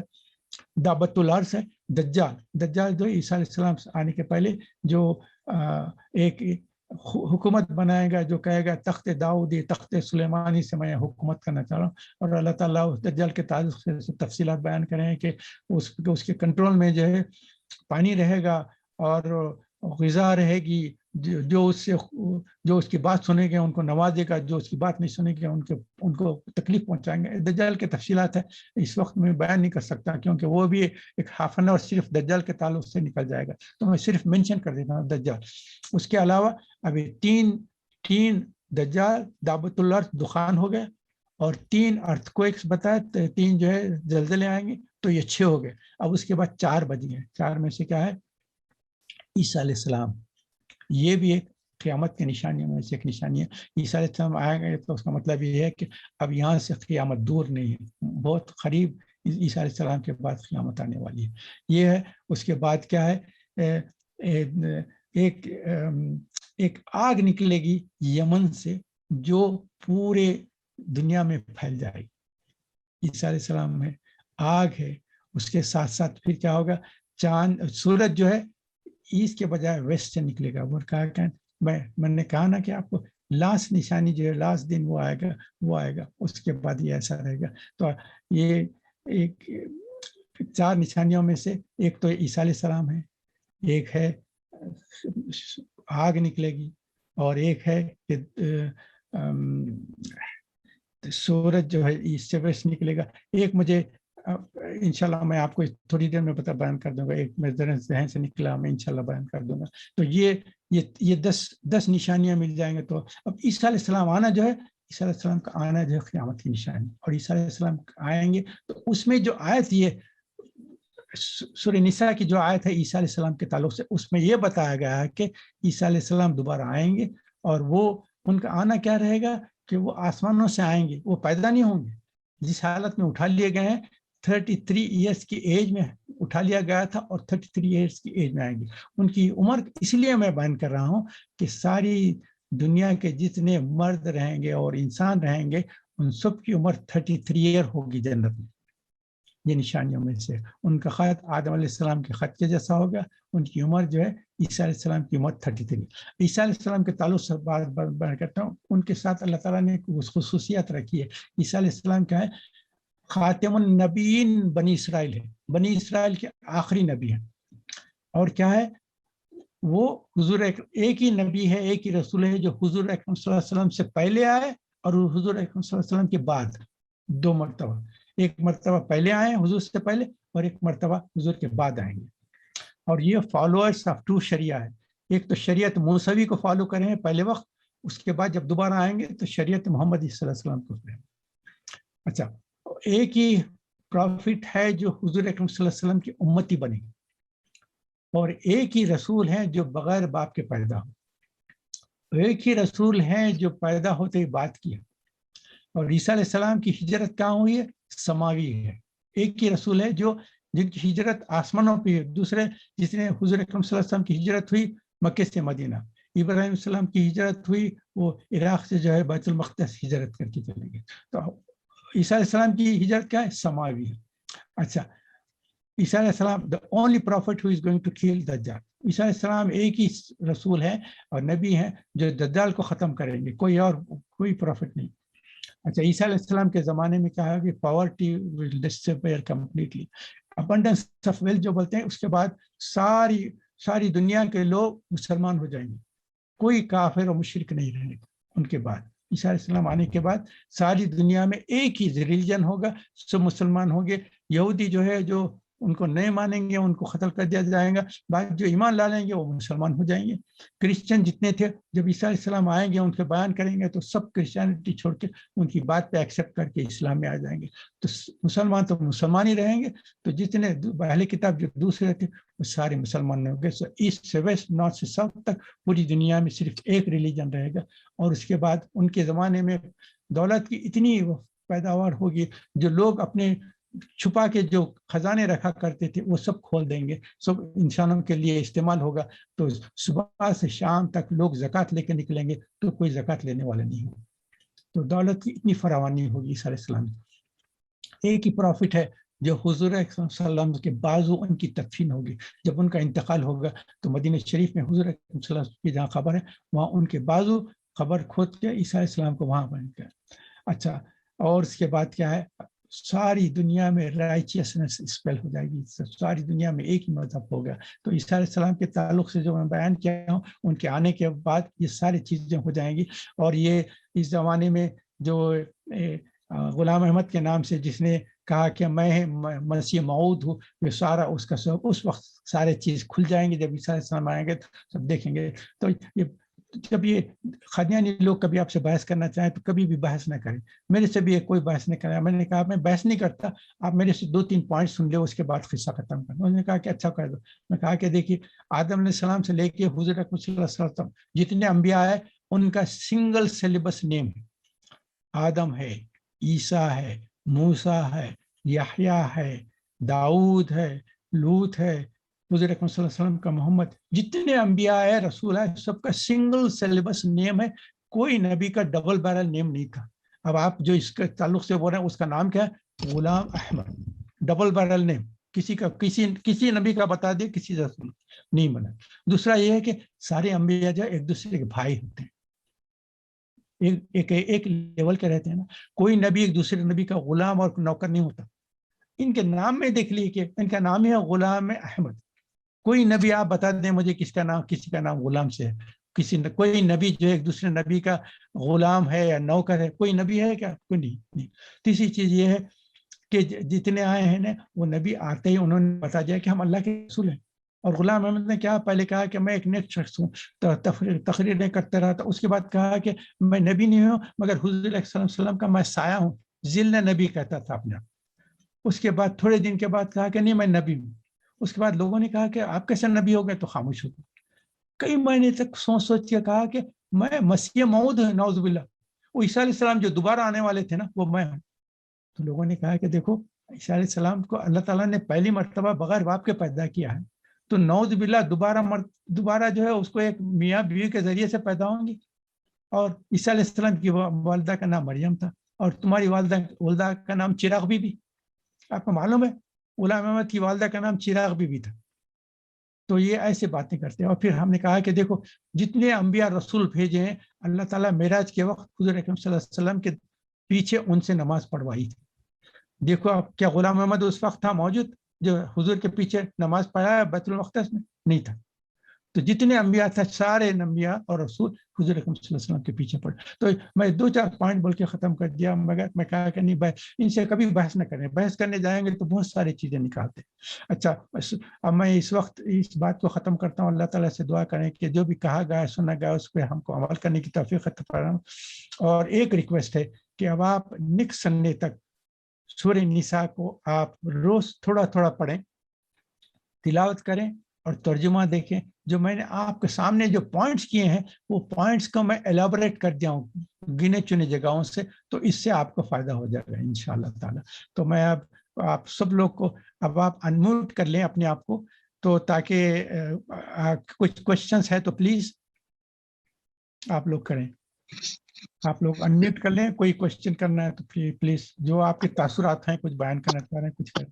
دابت الارض ہے. دجال جو عیسیٰ علیہ السلام آنے کے پہلے جو ایک حکومت بنائے گا، جو کہے گا تخت داؤدی تخت سلیمانی سے میں حکومت کرنا چاہ رہا ہوں. اور اللہ تعالیٰ دجال کے تعلق سے تفصیلات بیان کریں کہ اس کے کنٹرول میں جو ہے پانی رہے گا اور غذا رہے گی، جو اس کی بات سنے گے ان کو نوازے گا، جو اس کی بات نہیں سنے گے ان کو تکلیف پہنچائیں گے. دجال کے تفصیلات ہے، اس وقت میں بیان نہیں کر سکتا کیونکہ وہ بھی ایک ہاف این آور صرف دجال کے تعلق سے نکل جائے گا، تو میں صرف مینشن کر دیتا ہوں دجال. اس کے علاوہ ابھی تین دجال، دابت الارض، دخان ہو گئے، اور 3 ارتھکویکس بتائے، 3 جو ہے زلزلے آئیں گے، تو یہ 6 ہو گئے. اب اس کے بعد 4 بج گئے. 4 میں سے کیا ہے؟ عیسیٰ علیہ السلام. یہ بھی ایک قیامت کی نشانیوں میں سے ایک نشانی ہے. عیسیٰ علیہ السلام آئیں گے تو اس کا مطلب یہ ہے کہ اب یہاں سے قیامت دور نہیں ہے، بہت قریب عیسیٰ علیہ السلام کے بعد قیامت آنے والی ہے. یہ ہے. اس کے بعد کیا ہے؟ ایک آگ نکلے گی یمن سے جو پورے دنیا میں پھیل جائے گی. عیسیٰ علیہ السلام ہے، آگ ہے. اس کے ساتھ ساتھ پھر کیا ہوگا؟ سورج جو ہے ایسٹ کے بجائے ویسٹ سے نکلے گا. وہ کہا کہ میں نے کہا نا کہ آپ کو لاسٹ نشانی جو ہے لاسٹ دن وہ آئے گا. اس کے بعد یہ ایسا رہے گا. تو یہ ایک 4 نشانیوں میں سے ایک تو عیسیٰ علیہ السلام ہے، ایک ہے آگ نکلے گی، اور ایک ہے کہ سورج جو ہے ایسٹ سے ویسٹ نکلے گا. ایک مجھے انشاءاللہ میں آپ کو تھوڑی دیر میں بیان کر دوں گا، ایک میرے ذہن سے نکلا، میں انشاءاللہ بیان کر دوں گا. تو یہ 10 نشانیاں مل جائیں گے. تو اب عیسیٰ علیہ السلام آنا جو ہے، عیسیٰ علیہ السلام کا آنا جو ہے قیامت کی نشانی. اور عیسیٰ علیہ السلام آئیں گے تو اس میں جو آیت، یہ سورہ نساء کی جو آیت ہے عیسیٰ علیہ السلام کے تعلق سے، اس میں یہ بتایا گیا ہے کہ عیسیٰ علیہ السلام دوبارہ آئیں گے، اور وہ ان کا آنا کیا رہے گا کہ وہ آسمانوں سے آئیں گے، وہ پیدا نہیں ہوں گے. جس حالت میں اٹھا لیے گئے ہیں 33 ایئرس کی ایج میں اٹھا لیا گیا تھا، اور 33 ایئرس کی ایج میں آئیں گے. ان کی عمر اس لیے میں بیان کر رہا ہوں کہ ساری دنیا کے جتنے مرد رہیں گے اور انسان رہیں گے ان سب کی عمر 33 ایئر ہوگی جنت میں. یہ نشانیوں میں سے ان کا خط آدم علیہ السلام کے خط کے جیسا ہوگا. ان کی عمر جو ہے عیسیٰ علیہ السلام کی عمر 33. عیسیٰ علیہ السلام کے تعلق سے بات بیان کرتا ہوں. ان کے ساتھ اللہ تعالیٰ نے خصوصیت رکھی ہے. عیسیٰ علیہ السلام کیا ہے؟ خاتم النبیین بنی اسرائیل ہے، بنی اسرائیل کے آخری نبی ہیں. اور کیا ہے؟ وہ حضور ایک ہی نبی ہے، ایک ہی رسول ہے جو حضور اکرم صلی اللہ علیہ وسلم سے پہلے آئے اور حضور اکرم صلی اللہ علیہ وسلم کے بعد 2 مرتبہ. ایک مرتبہ پہلے آئے حضور سے پہلے، اور ایک مرتبہ حضور کے بعد آئیں گے. اور یہ فالوورز آف 2 شریعہ ہے. ایک تو شریعت موسوی کو فالو کریں پہلے وقت، اس کے بعد جب دوبارہ آئیں گے تو شریعت محمدی صلی اللہ علیہ وسلم کو کریں. اچھا، ایک ہی پروفٹ ہے جو حضور اکرم صلی اللہ علیہ وسلم کی امتی بنے، اور ایک ہی رسول ہے جو بغیر باپ کے پیدا ہو. ایک ہی رسول ہے جو پیدا ہوتے ہی بات کیا. اور عیسیٰ علیہ السلام کی ہجرت کہاں ہوئی ہے؟ سماوی ہے. ایک ہی رسول ہے جن کی ہجرت آسمانوں پہ ہے. دوسرے جتنے حضور اکرم صلی اللہ علیہ وسلم کی ہجرت ہوئی مکے سے مدینہ. ابراہیم السلام کی ہجرت ہوئی، وہ عراق سے جو ہے بیت المقدس ہجرت کر کے چلے گئے. تو عیسیٰ علیہ السلام کی ہجرت کیا ہے؟ سماوی ہے. اچھا، عیسیٰ علیہ السلام the only prophet who is going to kill دجال. عیسیٰ علیہ السلام ایک ہی رسول ہے اور نبی ہیں جو دجال کو ختم کریں گے، کوئی پروفٹ نہیں. اچھا عیسیٰ علیہ السلام کے زمانے میں کہا کہ poverty will disappear completely. Abundance of wealth جو بولتے ہیں اس کے بعد ساری دنیا کے لوگ مسلمان ہو جائیں گے, کوئی کافر اور مشرک نہیں رہے گا. ان کے بعد عیسیٰ علیہ السلام آنے کے بعد ساری دنیا میں ایک ہی ریلیجن ہوگا, سب مسلمان ہوں گے. یہودی جو ہے جو ان کو نہیں مانیں گے ان کو قتل کر دیا جائے گا, بعد جو ایمان لا لیں گے وہ مسلمان ہو جائیں گے. کرسچن جتنے تھے جب عیسیٰ علیہ السلام آئیں گے ان کے بیان کریں گے تو سب کرسچینٹی چھوڑ کے ان کی بات پہ ایکسیپٹ کر کے اسلام میں آ جائیں گے. تو مسلمان ہی رہیں گے. تو جتنے اہل کتاب جو دوسرے تھے وہ سارے مسلمان ہوں گے. سو ایسٹ سے ویسٹ, نارتھ سے ساؤتھ تک پوری دنیا میں صرف ایک ریلیجن رہے گا. اور اس کے بعد ان کے زمانے میں دولت کی اتنی پیداوار ہوگی, جو لوگ اپنے چھپا کے جو خزانے رکھا کرتے تھے وہ سب کھول دیں گے, سب انسانوں کے لیے استعمال ہوگا. تو صبح سے شام تک لوگ زکوٰۃ لے کے نکلیں گے تو کوئی زکوٰۃ لینے والے نہیں ہوگا. تو دولت کی اتنی فراوانی ہوگی عیسیٰ علیہ السلام. ایک ہی پروفٹ ہے جو حضور صلی اللہ علیہ وسلم کے بازو ان کی تدفین ہوگی. جب ان کا انتقال ہوگا تو مدینہ شریف میں حضور صلی اللہ علیہ وسلم کی جہاں قبر ہے وہاں ان کے بازو قبر کھود کے عیسیٰ علیہ السلام کو وہاں بن گیا. اچھا, اور اس کے بعد کیا ہے, ساری دنیا میں رائچیسنس اسپیل ہو جائے گی, ساری دنیا میں ایک ہی مذہب ہوگا. تو عیسیٰ علیہ السلام کے تعلق سے جو میں بیان کیا ہوں ان کے آنے کے بعد یہ ساری چیزیں ہو جائیں گی. اور یہ اس زمانے میں جو غلام احمد کے نام سے جس نے کہا کہ میں مسیح موعود ہوں, یہ سارا اس کا سب اس وقت سارے چیز کھل جائیں گے. جب عیسیٰ علیہ السلام آئیں گے تو سب دیکھیں گے. تو جب یہ قادیانی لوگ کبھی آپ سے بحث کرنا چاہیں تو کبھی بھی بحث نہ کریں. میرے سے بھی کوئی بحث نہیں کرا. میں نے کہا میں بحث نہیں کرتا, آپ میرے سے 2-3 پوائنٹ سن لیں, اس کے بعد قصہ ختم کرنا. انہوں نے کہا کہ اچھا کر دو. میں کہا کہ دیکھیے, آدم علیہ السلام سے لے کے حضور اکرم صلی اللہ علیہ وسلم جتنے انبیاء ہیں ان کا سنگل سلیبس نیم ہے. آدم ہے, عیسیٰ ہے, موسیٰ ہے, یحییٰ ہے, داؤد ہے, لوط ہے, حضور اکرم صلی اللہ علیہ وسلم کا محمد, جتنے انبیاء ہے رسول ہے سب کا سنگل سلیبس نیم ہے. کوئی نبی کا ڈبل بیرل نیم نہیں تھا. اب آپ جو اس کے تعلق سے بول رہے ہیں اس کا نام کیا ہے, غلام احمد. ڈبل بیرل نیم کسی نبی کا بتا دے, کسی رسول نہیں بنا. دوسرا یہ ہے کہ سارے انبیاء جو ایک دوسرے کے بھائی ہوتے ہیں, ایک لیول کے رہتے ہیں نا. کوئی نبی ایک دوسرے نبی کا غلام اور نوکر نہیں ہوتا. ان کے نام میں دیکھ لیے کہ ان کا نام ہی ہے غلام احمد. کوئی نبی آپ بتا دیں مجھے کسی کا نام غلام سے ہے. کوئی نبی جو ایک دوسرے نبی کا غلام ہے یا نوکر ہے, کوئی نبی ہے کیا؟ کوئی نہیں. تیسری چیز یہ ہے کہ جتنے آئے ہیں نا وہ نبی آتے ہی انہوں نے بتا دیا کہ ہم اللہ کے رسول ہیں. اور غلام احمد نے کیا پہلے کہا کہ میں ایک نیک شخص ہوں, تقریر نہیں کرتا رہا. تو اس کے بعد کہا کہ میں نبی نہیں ہوں مگر حضور صلی اللہ علیہ وسلم کا میں سایہ ہوں. ذل نبی کہتا تھا اپنے. اس کے بعد تھوڑے دن کے بعد کہا کہ نہیں میں نبی ہوں. اس کے بعد لوگوں نے کہا کہ آپ کیسے نبی ہو گئے, تو خاموش ہو گئے. کئی مہینے تک سوچ کے کہا کہ میں مسیح موعود ہوں, نعوذ باللہ. وہ عیسیٰ علیہ السلام جو دوبارہ آنے والے تھے نا وہ میں ہوں. تو لوگوں نے کہا کہ دیکھو عیسیٰ علیہ السلام کو اللہ تعالیٰ نے پہلی مرتبہ بغیر باپ کے پیدا کیا ہے, تو نعوذ باللہ دوبارہ جو ہے اس کو ایک میاں بیوی کے ذریعے سے پیدا ہوں گی. اور عیسیٰ علیہ السلام کی والدہ کا نام مریم تھا, اور تمہاری والدہ کا نام چراغ بی بی. آپ کو معلوم ہے غلام احمد کی والدہ کا نام چراغ بی بی تھا. تو یہ ایسے باتیں کرتے ہیں. اور پھر ہم نے کہا کہ دیکھو جتنے انبیاء رسول بھیجے ہیں اللہ تعالیٰ معراج کے وقت حضور اکرم صلی اللہ علیہ وسلم کے پیچھے ان سے نماز پڑھوائی تھی. دیکھو اب کیا غلام احمد اس وقت تھا موجود جو حضور کے پیچھے نماز پڑھایا بیت المقدس میں؟ نہیں تھا. تو جتنے انبیاء تھا سارے انبیاء اور رسول حضور اکرم صلی اللہ علیہ وسلم کے پیچھے پڑے. تو میں 2-4 پوائنٹ بول کے ختم کر دیا, مگر میں کہا کہ نہیں ان سے کبھی بحث نہ کریں. بحث کرنے جائیں گے تو بہت ساری چیزیں نکالتے. اچھا اب میں اس وقت اس بات کو ختم کرتا ہوں. اللہ تعالیٰ سے دعا کریں کہ جو بھی کہا گیا سنا گیا اس پہ ہم کو عمل کرنے کی توفیق عطا فرمائے. اور ایک ریکویسٹ ہے کہ اب آپ نیکسٹ سنڈے تک سورہ نساء کو آپ روز تھوڑا تھوڑا پڑھیں, تلاوت کریں اور ترجمہ دیکھیں. جو میں نے آپ کے سامنے جو پوائنٹس کیے ہیں وہ پوائنٹس کو میں ایلیبوریٹ کر دیا ہوں گنے چنے جگہوں سے, تو اس سے آپ کو فائدہ ہو جائے گا انشاءاللہ تعالی. تو میں اب آپ سب لوگ کو اب آپ انمیوٹ کر لیں اپنے آپ کو, تو تاکہ کچھ کوشچنس ہے تو پلیز آپ لوگ کریں. آپ لوگ انمیوٹ کر لیں, کوئی کوشچن کرنا ہے تو پلیز جو آپ کے تاثرات ہیں کچھ بیان کرنا چاہ رہے ہیں کچھ کریں.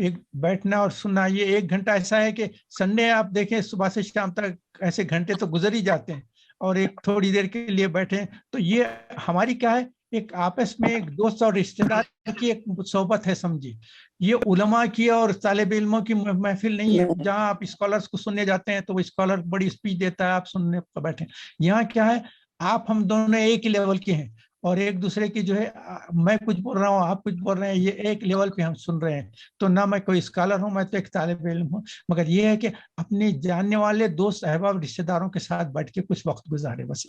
ایک بیٹھنا اور سننا, یہ 1 گھنٹہ ایسا ہے کہ سنڈے آپ دیکھیں صبح سے شام تک ایسے گھنٹے تو گزر ہی جاتے ہیں, اور ایک تھوڑی دیر کے لیے بیٹھیں. تو یہ ہماری کیا ہے, ایک آپس میں ایک دوست اور رشتہ دار کی ایک صحبت ہے سمجھی. یہ علماء کی اور طالب علموں کی محفل نہیں ہے جہاں آپ اسکالرس کو سننے جاتے ہیں تو وہ اسکالر بڑی اسپیچ دیتا ہے, آپ سننے پر بیٹھے. یہاں کیا ہے, آپ ہم دونوں ایک ہی لیول کے ہیں, اور ایک دوسرے کی جو ہے, میں کچھ بول رہا ہوں آپ کچھ بول رہے ہیں, یہ ایک لیول پہ ہم سن رہے ہیں. تو نہ میں کوئی اسکالر ہوں, میں تو ایک طالب علم ہوں, مگر یہ ہے کہ اپنے جاننے والے دوست احباب رشتہ داروں کے ساتھ بیٹھ کے کچھ وقت گزارے بس.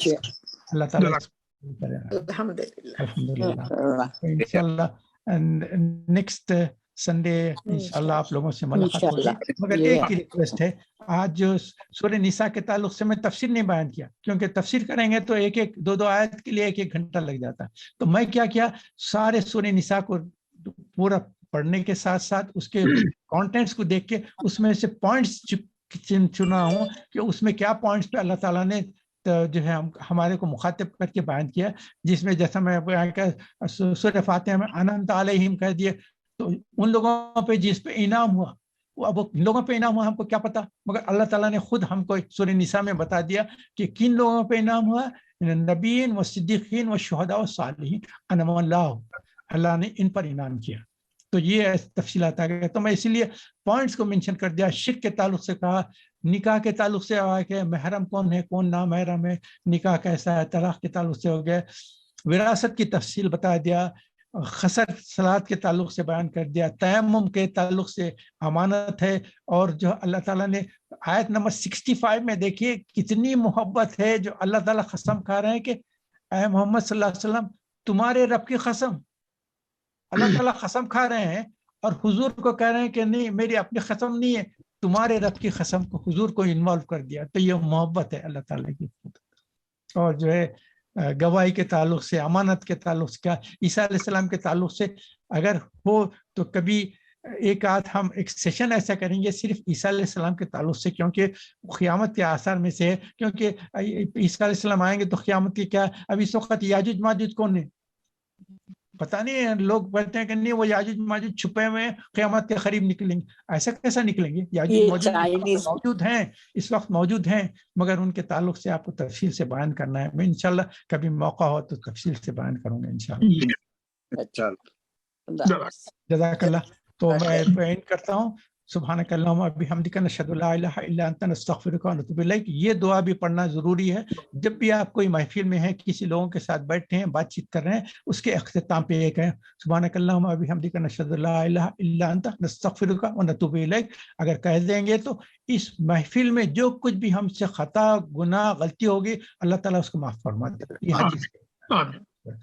اللہ تعالیٰ الحمدللہ. انشاءاللہ نیکسٹ سنڈے انشاءاللہ آپ لوگوں سے ملاقات ہوگی. مگر ایک ہی ریکویسٹ ہے, آج جو سورہ نساء کے تعلق سے میں تفسیر نہیں بیان کیا, کیونکہ تفسیر کریں گے تو 1-2 آیت کے لیے 1 گھنٹہ لگ جاتا. تو میں کیا سارے سورہ نساء کو پورا پڑھنے کے ساتھ ساتھ اس کے کانٹینٹس کو دیکھ کے اس میں سے پوائنٹس چنا ہوں کہ اس میں کیا پوائنٹس پہ اللہ تعالیٰ نے جو ہے ہمارے کو مخاطب کر کے بیان کیا, جس میں جیسا میں سورہ فاتحہ میں انعمت علیہم کہہ دیے, تو ان لوگوں پہ جس پہ انعام ہوا, اب لوگوں پہ انعام ہوا ہم کو کیا پتا, مگر اللہ تعالیٰ نے خود ہم کو سورہ نساء میں بتا دیا کہ کن لوگوں پہ انعام ہوا, نبیین و صدیقین و شہداء و صالحین انعم اللہ نے ان پر انعام کیا. تو یہ تفصیلات آ گئے, تو میں اسی لیے پوائنٹس کو مینشن کر دیا. شرک کے تعلق سے کہا, نکاح کے تعلق سے آیا کہ محرم کون ہے کون نامحرم ہے, نکاح کیسا ہے, طلاق کے تعلق سے ہو گیا, وراثت کی تفصیل بتا دیا, خسر صلات کے تعلق سے بیان کر دیا, تیمم کے تعلق سے امانت ہے, اور جو اللہ تعالیٰ نے آیت نمبر 65 میں دیکھیے کتنی محبت ہے, جو اللہ تعالیٰ قسم کھا رہے ہیں کہ اے محمد صلی اللہ علیہ وسلم تمہارے رب کی قسم, اللہ تعالیٰ قسم کھا رہے ہیں اور حضور کو کہہ رہے ہیں کہ نہیں میری اپنی قسم نہیں ہے, تمہارے رب کی قسم کو حضور کو انوالو کر دیا. تو یہ محبت ہے اللہ تعالیٰ کی. اور جو ہے گواہی کے تعلق سے, امانت کے تعلق سے, کیا عیسیٰ علیہ السلام کے تعلق سے اگر ہو تو کبھی ایک ہم ایک سیشن ایسا کریں گے صرف عیسیٰ علیہ السلام کے تعلق سے, کیونکہ قیامت کے آثار میں سے ہے. کیونکہ عیسیٰ علیہ السلام آئیں گے تو قیامت کی کیا, اب اس وقت یاجوج ماجوج کون ہے پتہ نہیں, لوگ بولتے ہیں کہ نہیں وہ یاجوج ماجوج چھپے ہوئے قیامت کے قریب نکلیں گے. ایسا کیسا نکلیں گے؟ یاجوج ماجوج موجود ہیں, اس وقت موجود ہیں, مگر ان کے تعلق سے آپ کو تفصیل سے بیان کرنا ہے. میں انشاءاللہ کبھی موقع ہو تو تفصیل سے بیان کروں گا انشاءاللہ. جزاک اللہ. تو میں اینڈ کرتا ہوں. سبحانک اللہم و بحمدک نشہد لا الہ الا انت نستغفرک و نتوب الیک. یہ دعا بھی پڑھنا ضروری ہے جب بھی آپ کوئی محفل میں ہیں, کسی لوگوں کے ساتھ بیٹھے ہیں, بات چیت کر رہے ہیں, اس کے اختتام پہ ایک ہے سبحانک اللہم و بحمدک نشہد لا الہ الا انت نستغفرک و نتوب الیک. اگر کہہ دیں گے تو اس محفل میں جو کچھ بھی ہم سے خطا گناہ غلطی ہوگی اللہ تعالیٰ اس کو معاف فرما دے. یہ حدیث ہے.